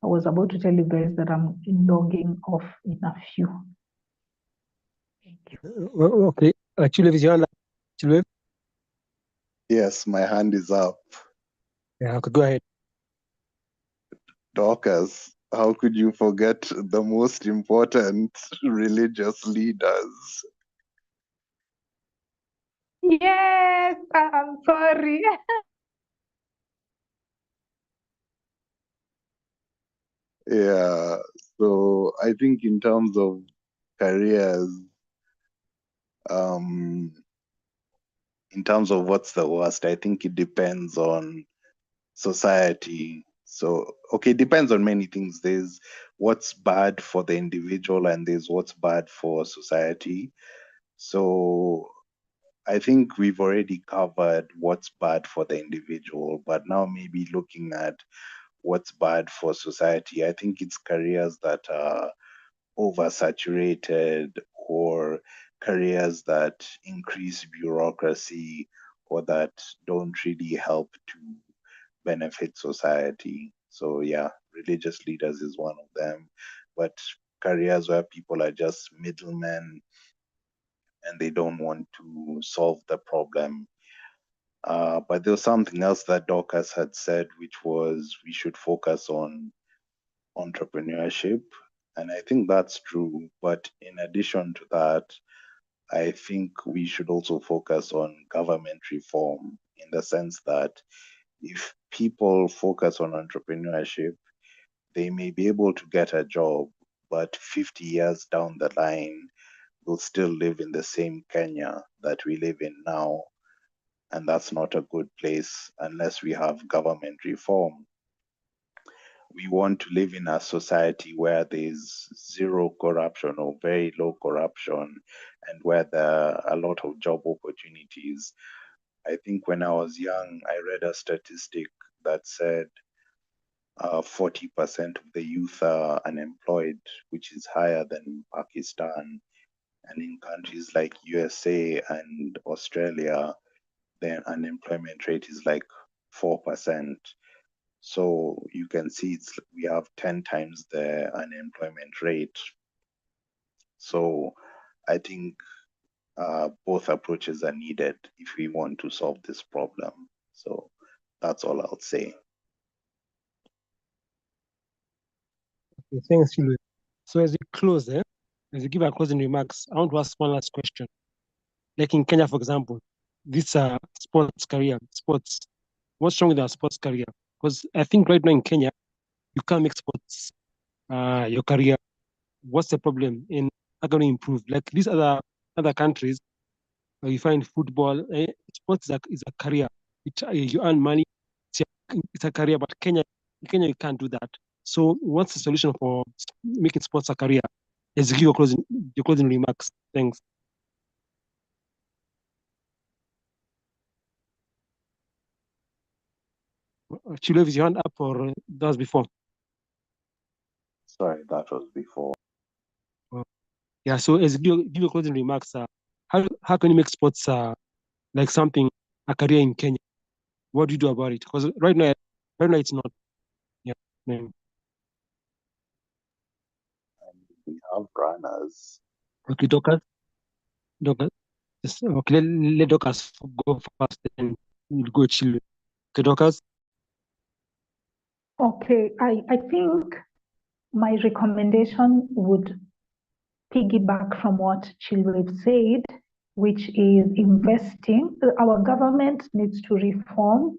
was about to tell you guys that I'm logging off in a few. Thank you. Okay. Chilev, is your hand up? Chilev? Yes, my hand is up. Yeah, okay, go ahead. Dorcas, how could you forget the most important religious leaders? Yes, I'm sorry. Yeah, so I think in terms of careers, in terms of what's the worst, I think it depends on society. So, okay, it depends on many things. There's what's bad for the individual and there's what's bad for society. So, I think we've already covered what's bad for the individual, but now maybe looking at what's bad for society, I think it's careers that are oversaturated or careers that increase bureaucracy or that don't really help to benefit society. So yeah, religious leaders is one of them, but careers where people are just middlemen and they don't want to solve the problem. But there was something else that Dorcas had said, which was we should focus on entrepreneurship. And I think that's true. But in addition to that, I think we should also focus on government reform in the sense that if people focus on entrepreneurship, they may be able to get a job, but 50 years down the line, we'll still live in the same Kenya that we live in now. And that's not a good place unless we have government reform. We want to live in a society where there's zero corruption or very low corruption and where there are a lot of job opportunities. I think when I was young, I read a statistic that said 40% of the youth are unemployed, which is higher than in Pakistan. And in countries like USA and Australia, the unemployment rate is like 4%. So you can see we have 10 times the unemployment rate. So I think both approaches are needed if we want to solve this problem. So that's all I'll say. Okay, thanks, Chilev. So as we close, as we give our closing remarks, I want to ask one last question. Like in Kenya, for example, this sports career, sports, what's wrong with our sports career? Because I think right now in Kenya, you can't make sports your career. What's the problem in how can we improve? Like these other countries, you find football, sports is a career. You earn money, it's a career. But in Kenya, you can't do that. So what's the solution for making sports a career? As you give your closing remarks. Thanks. Chilev, is your hand up or that was before? Sorry, that was before. Yeah. So as you give your closing remarks, how can you make sports like something a career in Kenya? What do you do about it? Because right now it's not. Yeah. Mm. We have runners. Okay, Doctor. Okay, let Doctors go first, and we'll go chill. Okay, Doctors. Okay, I think my recommendation would piggyback from what Chilwell said, which is investing. Our government needs to reform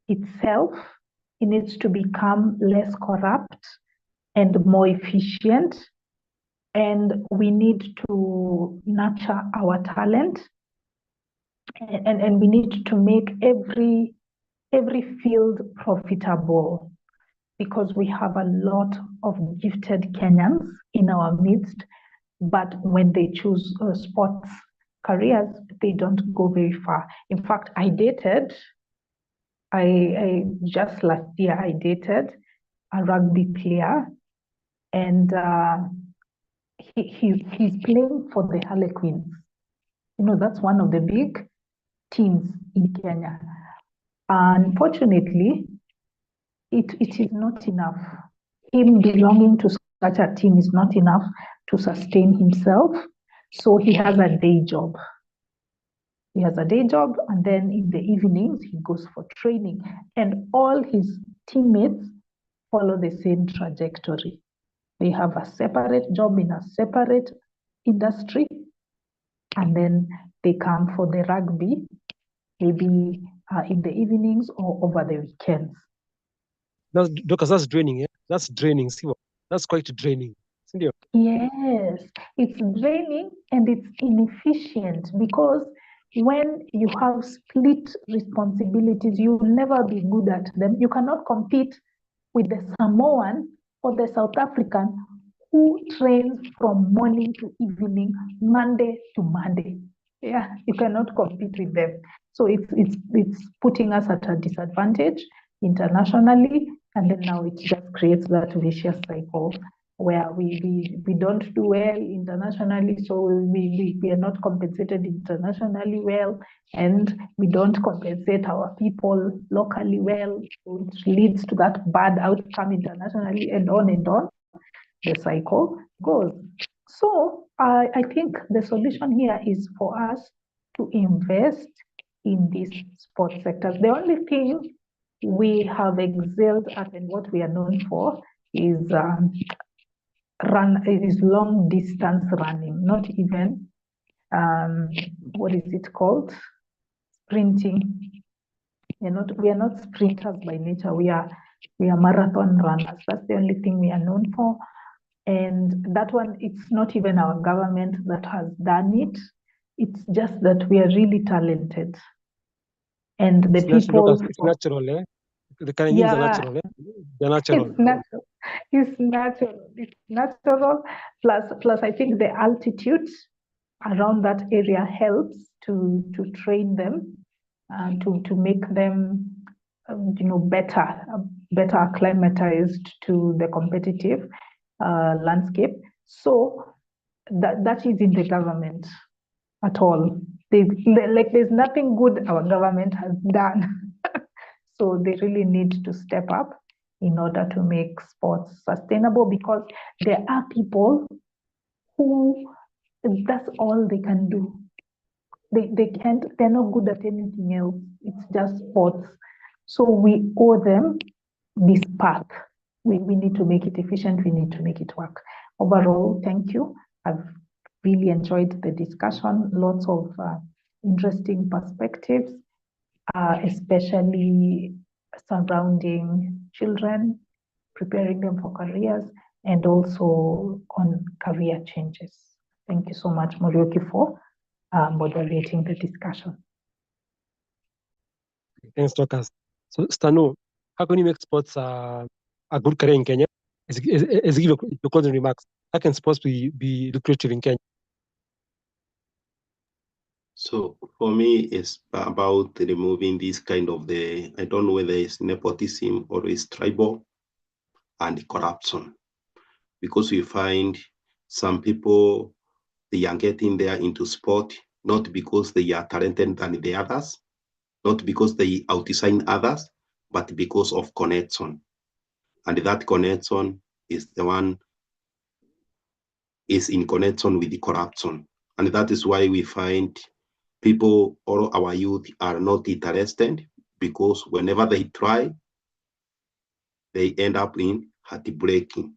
itself. It needs to become less corrupt and more efficient. And we need to nurture our talent. And we need to make every field profitable, because we have a lot of gifted Kenyans in our midst, but when they choose sports careers, they don't go very far. In fact, I just last year, I dated a rugby player, and he's playing for the Harlequins. You know, that's one of the big teams in Kenya. Unfortunately, it is not enough. Him belonging to such a team is not enough to sustain himself. So he has a day job. And then in the evenings, he goes for training. And all his teammates follow the same trajectory. They have a separate job in a separate industry, and then they come for the rugby, maybe in the evenings or over the weekends. That's draining, yeah? That's draining. See what? That's quite draining. Yes, it's draining and it's inefficient, because when you have split responsibilities, you will never be good at them. You cannot compete with the Samoan or the South African who trains from morning to evening, Monday to Monday. Yeah, you cannot compete with them. So it's putting us at a disadvantage internationally, and then now it just creates that vicious cycle where we don't do well internationally, so we are not compensated internationally well, and we don't compensate our people locally well, which leads to that bad outcome internationally, and on the cycle goes. So I think the solution here is for us to invest in these sports sectors. The only thing we have excelled at and what we are known for is long distance running, not even what is it called? Sprinting. We are not sprinters by nature. We are marathon runners. That's the only thing we are known for. And that one, it's not even our government that has done it. It's just that we are really talented. And the people. It's natural, eh? The Kenyans are natural, eh? They're natural. It's natural. Plus, I think the altitude around that area helps to train them, to make them, better acclimatized to the competitive landscape. So that is in the government at all. There's nothing good our government has done. So they really need to step up in order to make sports sustainable, because there are people who that's all they can do. They're not good at anything else. It's just sports. So we owe them this path. We need to make it efficient. We need to make it work. Overall, thank you. I've really enjoyed the discussion. Lots of interesting perspectives, especially surrounding children, preparing them for careers, and also on career changes. Thank you so much, Morioki, for moderating the discussion. Thanks, Doctors. So, Stano, how can you make sports a good career in Kenya? As give your closing remarks, how can sports be lucrative in Kenya? So for me, it's about removing this kind of I don't know whether it's nepotism or it's tribal and corruption. because we find some people, they are getting there into sport, not because they are talented than the others, not because they outshine others, but because of connection. And that connection is the one is in connection with the corruption. And that is why we find people or our youth are not interested, because whenever they try, they end up in heartbreaking.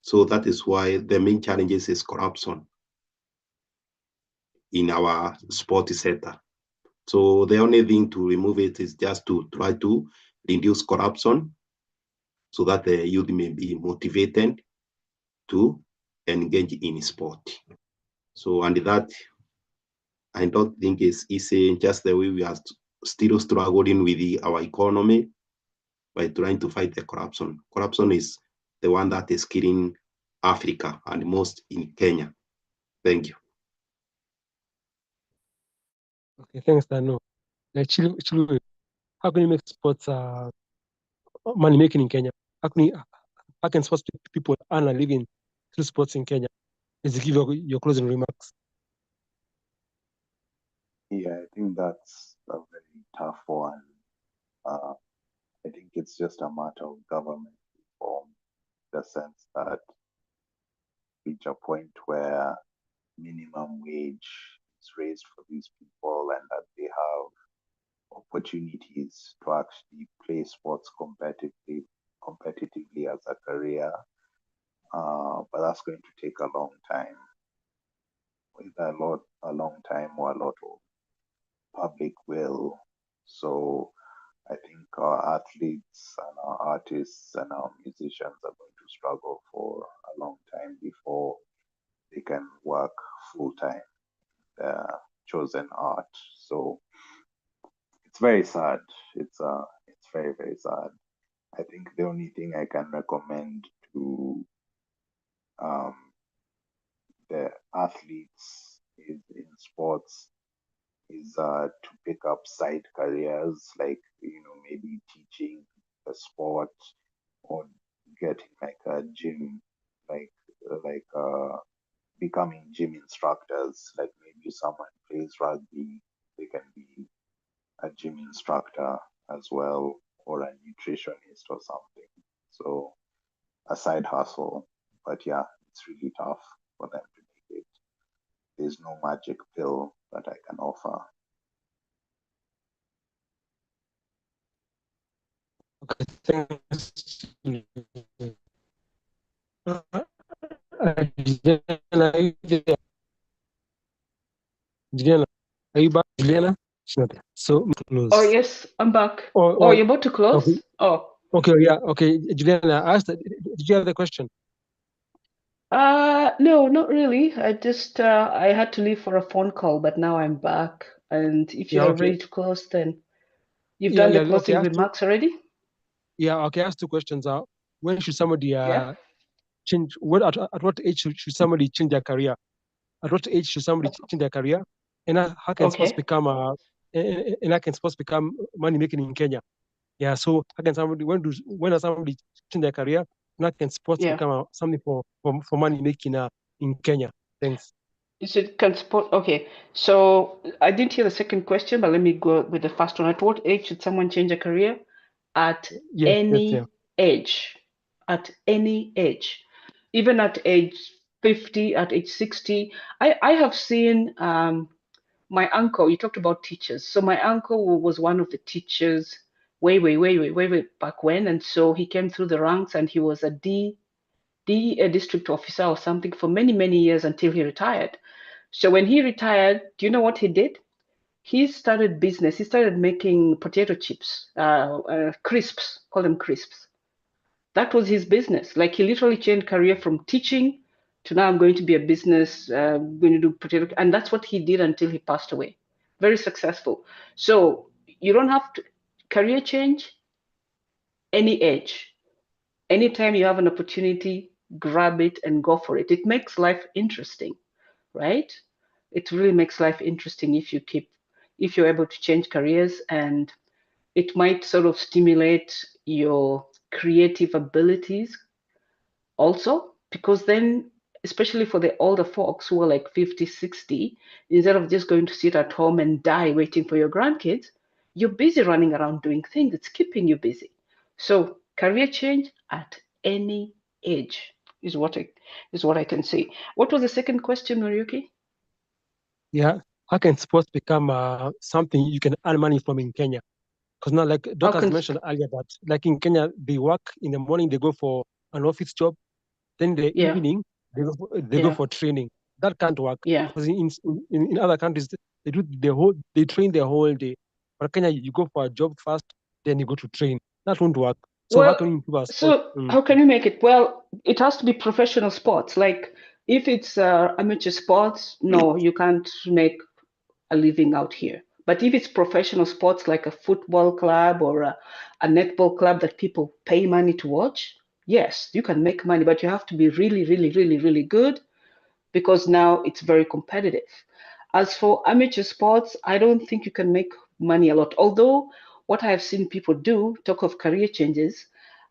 So that is why the main challenges is corruption in our sport sector. So the only thing to remove it is just to try to reduce corruption so that the youth may be motivated to engage in sport. So, and that I don't think is easy, just the way we are still struggling with our economy by trying to fight the corruption. Corruption is the one that is killing Africa and most in Kenya. Thank you. Okay, thanks, Dano. How can you make sports money making in Kenya? How can sports people earn a living through sports in Kenya? Let's give your closing remarks. Yeah, I think that's a very tough one. I think it's just a matter of government reform, in the sense that reach a point where minimum wage is raised for these people and that they have opportunities to actually play sports competitively as a career. But that's going to take a long time, with a long time or a lot of public will. So I think our athletes and our artists and our musicians are going to struggle for a long time before they can work full time their chosen art. So it's very sad. It's very, very sad. I think the only thing I can recommend to the athletes in sports is to pick up side careers, like, maybe teaching a sport, or getting like a gym, like becoming gym instructors. Like, maybe someone plays rugby, they can be a gym instructor as well, or a nutritionist or something. So a side hustle. But yeah, it's really tough for them to make it. There's no magic pill that I can offer. Okay, thanks. Juliana, are you back? Juliana? So close. Oh, yes, I'm back. Oh, Oh, you're about to close? okay. Oh. Okay, yeah, okay. Juliana, I asked, did you have the question? No, not really. I had to leave for a phone call, but now I'm back. And if Yeah, you're okay. ready to close, then you've Yeah, done the okay. closing remarks already? Yeah, okay. I asked two questions. When should somebody Yeah. change? At what age should somebody change their career? At what age should somebody change their career? And how can sports Okay. become and how can sports become money making in Kenya? Yeah. So how can somebody when does somebody change their career? And how can sports Yeah. become something for money making in Kenya? Thanks. You said can support. Okay. So I didn't hear the second question, but let me go with the first one. At what age should someone change a career? At Yes, any yeah. age. At any age. Even at age 50, at age 60. I have seen my uncle, you talked about teachers. So my uncle was one of the teachers way back when. And so he came through the ranks and he was a district officer or something for many, many years until he retired. So when he retired, do you know what he did? He started business. He started making potato chips, crisps, call them crisps. That was his business. Like he literally changed career from teaching to now I'm going to be a business, going to do potato. And that's what he did until he passed away. Very successful. So you don't have to career change any age. Anytime you have an opportunity, grab it and go for it. It makes life interesting, right? It really makes life interesting if you're able to change careers, and it might sort of stimulate your creative abilities also. because then, especially for the older folks who are like 50, 60, instead of just going to sit at home and die waiting for your grandkids, you're busy running around doing things. It's keeping you busy. So career change at any age is what I can say. What was the second question, Mariyuki? Yeah. How can sports become something you can earn money from in Kenya? Because now, like How Doc has can mentioned earlier, that like in Kenya, they work in the morning, they go for an office job, then in the yeah, evening, they go yeah, for training. That can't work yeah. because in other countries, they train the whole day. But Kenya, you go for a job first, then you go to train. That won't work. So how can we Well, improve our sports? so how can you make it? Well, it has to be professional sports. Like if it's amateur sports, no, you can't make a living out here. But if it's professional sports like a football club or a netball club that people pay money to watch, yes, you can make money, but you have to be really, really, really, really good because now it's very competitive. As for amateur sports, I don't think you can make money a lot. Although what I have seen people do, talk of career changes,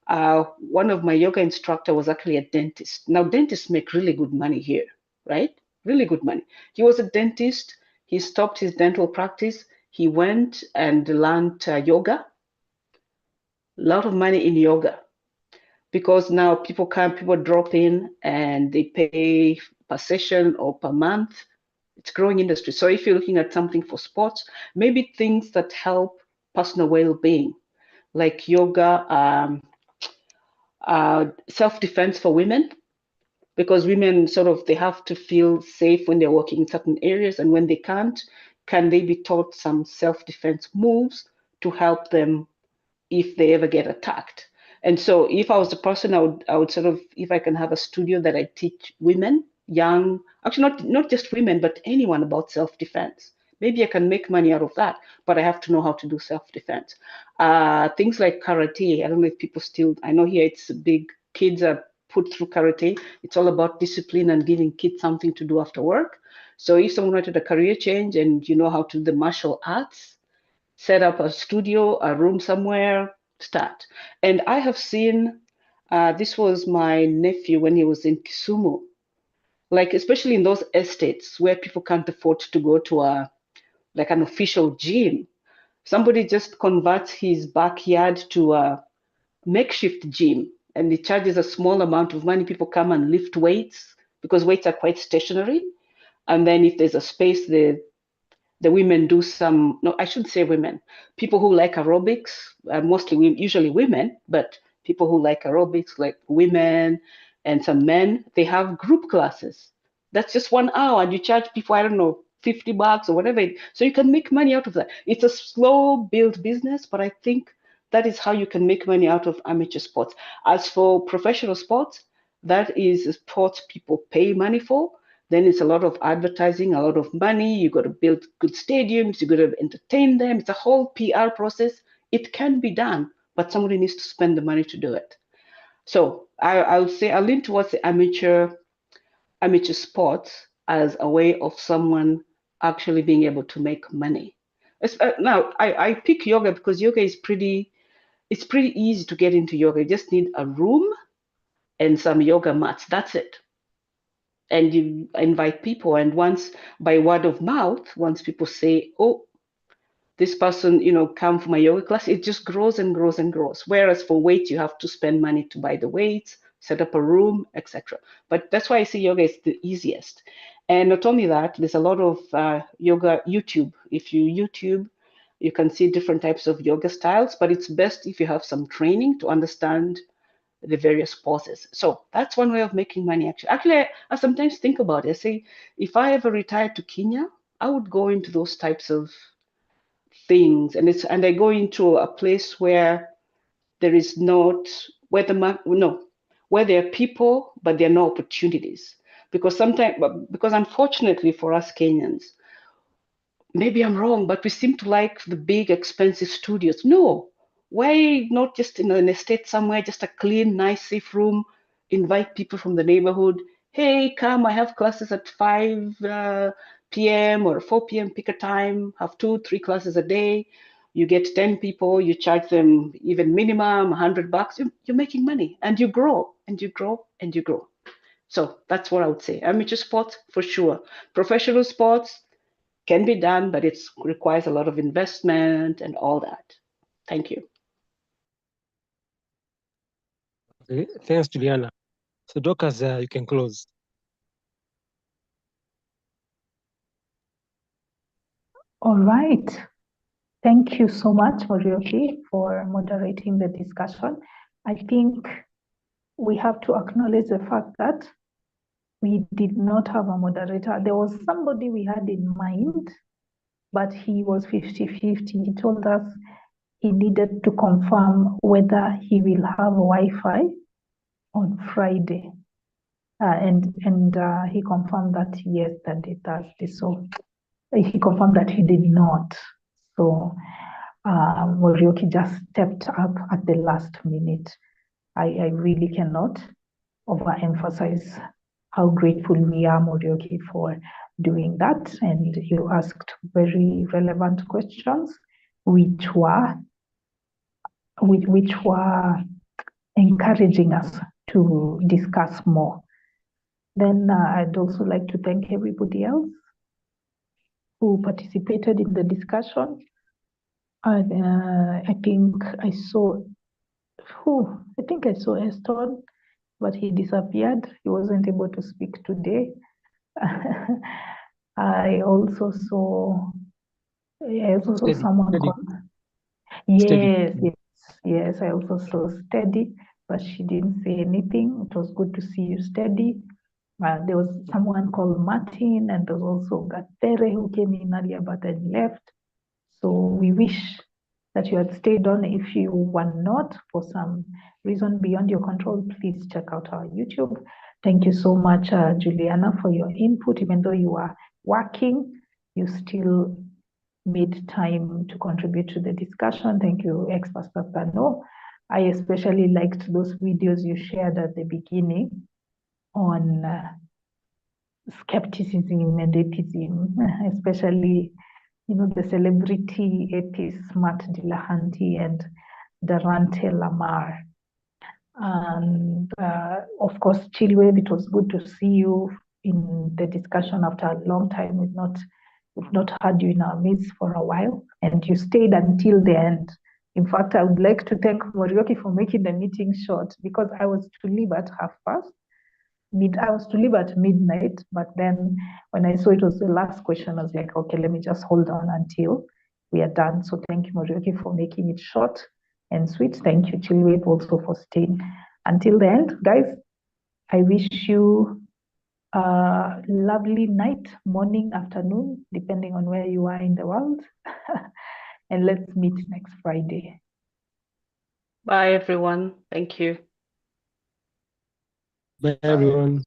one of my yoga instructor was actually a dentist. Now dentists make really good money here, right? Really good money. He was a dentist. He stopped his dental practice. He went and learned yoga. A lot of money in yoga because now people drop in and they pay per session or per month. It's a growing industry. So if you're looking at something for sports, maybe things that help personal well-being, like yoga, self-defense for women, because women sort of they have to feel safe when they're working in certain areas, and when they can't, can they be taught some self-defense moves to help them if they ever get attacked. And so if I was the person, I would sort of, if I can have a studio that I teach women, young, actually not just women, but anyone about self-defense. Maybe I can make money out of that, but I have to know how to do self-defense. Things like karate, I don't know if people still, I know here it's big, kids are put through karate. It's all about discipline and giving kids something to do after work. So if someone wanted a career change and you know how to do the martial arts, set up a studio, a room somewhere, start. And I have seen, this was my nephew when he was in Kisumu, like especially in those estates where people can't afford to go to like an official gym. Somebody just converts his backyard to a makeshift gym and he charges a small amount of money. People come and lift weights because weights are quite stationary. And then if there's a space, the women do some, no, I shouldn't say women, people who like aerobics, mostly usually women, but people who like aerobics, like women and some men, they have group classes. That's just 1 hour and you charge people, I don't know, $50 or whatever. So you can make money out of that. It's a slow build business, but I think that is how you can make money out of amateur sports. As for professional sports, that is sports people pay money for. Then it's a lot of advertising, a lot of money. You got to build good stadiums. You got to entertain them. It's a whole PR process. It can be done, but somebody needs to spend the money to do it. So I would say I lean towards the amateur sports as a way of someone actually being able to make money. Now I pick yoga because yoga is it's pretty easy to get into yoga. You just need a room and some yoga mats. That's it. And you invite people, and once by word of mouth, once people say, oh, this person, come for my yoga class, it just grows and grows and grows. Whereas for weights, you have to spend money to buy the weights, set up a room, etc. But that's why I say yoga is the easiest. And not only that, there's a lot of yoga YouTube. If you YouTube, you can see different types of yoga styles, but it's best if you have some training to understand the various poses. So that's one way of making money. Actually, I sometimes think about it. I say, if I ever retired to Kenya, I would go into those types of things, and I go into a place where there is not where where there are people, but there are no opportunities. Because unfortunately for us Kenyans, maybe I'm wrong, but we seem to like the big, expensive studios. No, why not just in an estate somewhere, just a clean, nice, safe room, invite people from the neighborhood. Hey, come, I have classes at 5 p.m. or 4 p.m., pick a time, have 2-3 classes a day. You get 10 people, you charge them even minimum $100. You're making money and you grow and you grow and you grow. So that's what I would say. Amateur sports, for sure. Professional sports can be done, but it requires a lot of investment and all that. Thank you. Okay, thanks, Juliana. So, Dorcas, you can close. All right. Thank you so much, Morioki, for moderating the discussion. I think we have to acknowledge the fact that we did not have a moderator. There was somebody we had in mind, but he was 50-50. He told us he needed to confirm whether he will have Wi-Fi on Friday. And he confirmed that yesterday, Thursday. So he confirmed that he did not. So Morioki just stepped up at the last minute. I really cannot overemphasize how grateful we are, Morioki, for doing that. And you asked very relevant questions, which were encouraging us to discuss more. Then I'd also like to thank everybody else who participated in the discussion. And I think I saw Eston, but he disappeared. He wasn't able to speak today. I also saw someone Steady. called. Yes. I also saw Steady, but she didn't say anything. It was good to see you, Steady. There was someone called Martin, and there was also Gatere who came in earlier but then left. So we wish that you had stayed on. If you were not, for some reason beyond your control, please check out our YouTube. Thank you so much, Juliana, for your input. Even though you are working, you still made time to contribute to the discussion. Thank you, ex-Pastor Tano. I especially liked those videos you shared at the beginning on skepticism and atheism, especially the celebrity atheists Matt Dillahunty and Durante Lamar. And of course, Chilwell, it was good to see you in the discussion after a long time. We've not had you in our midst for a while, and you stayed until the end. In fact, I would like to thank Morioki for making the meeting short, because I was to leave at 5:30. I was to leave at midnight, but then when I saw it was the last question, I was like, okay, let me just hold on until we are done. So thank you, Morioki, for making it short and sweet. Thank you, Chilwell, also for staying until the end. Guys, I wish you a lovely night, morning, afternoon, depending on where you are in the world. And let's meet next Friday. Bye, everyone. Thank you. Bye, everyone.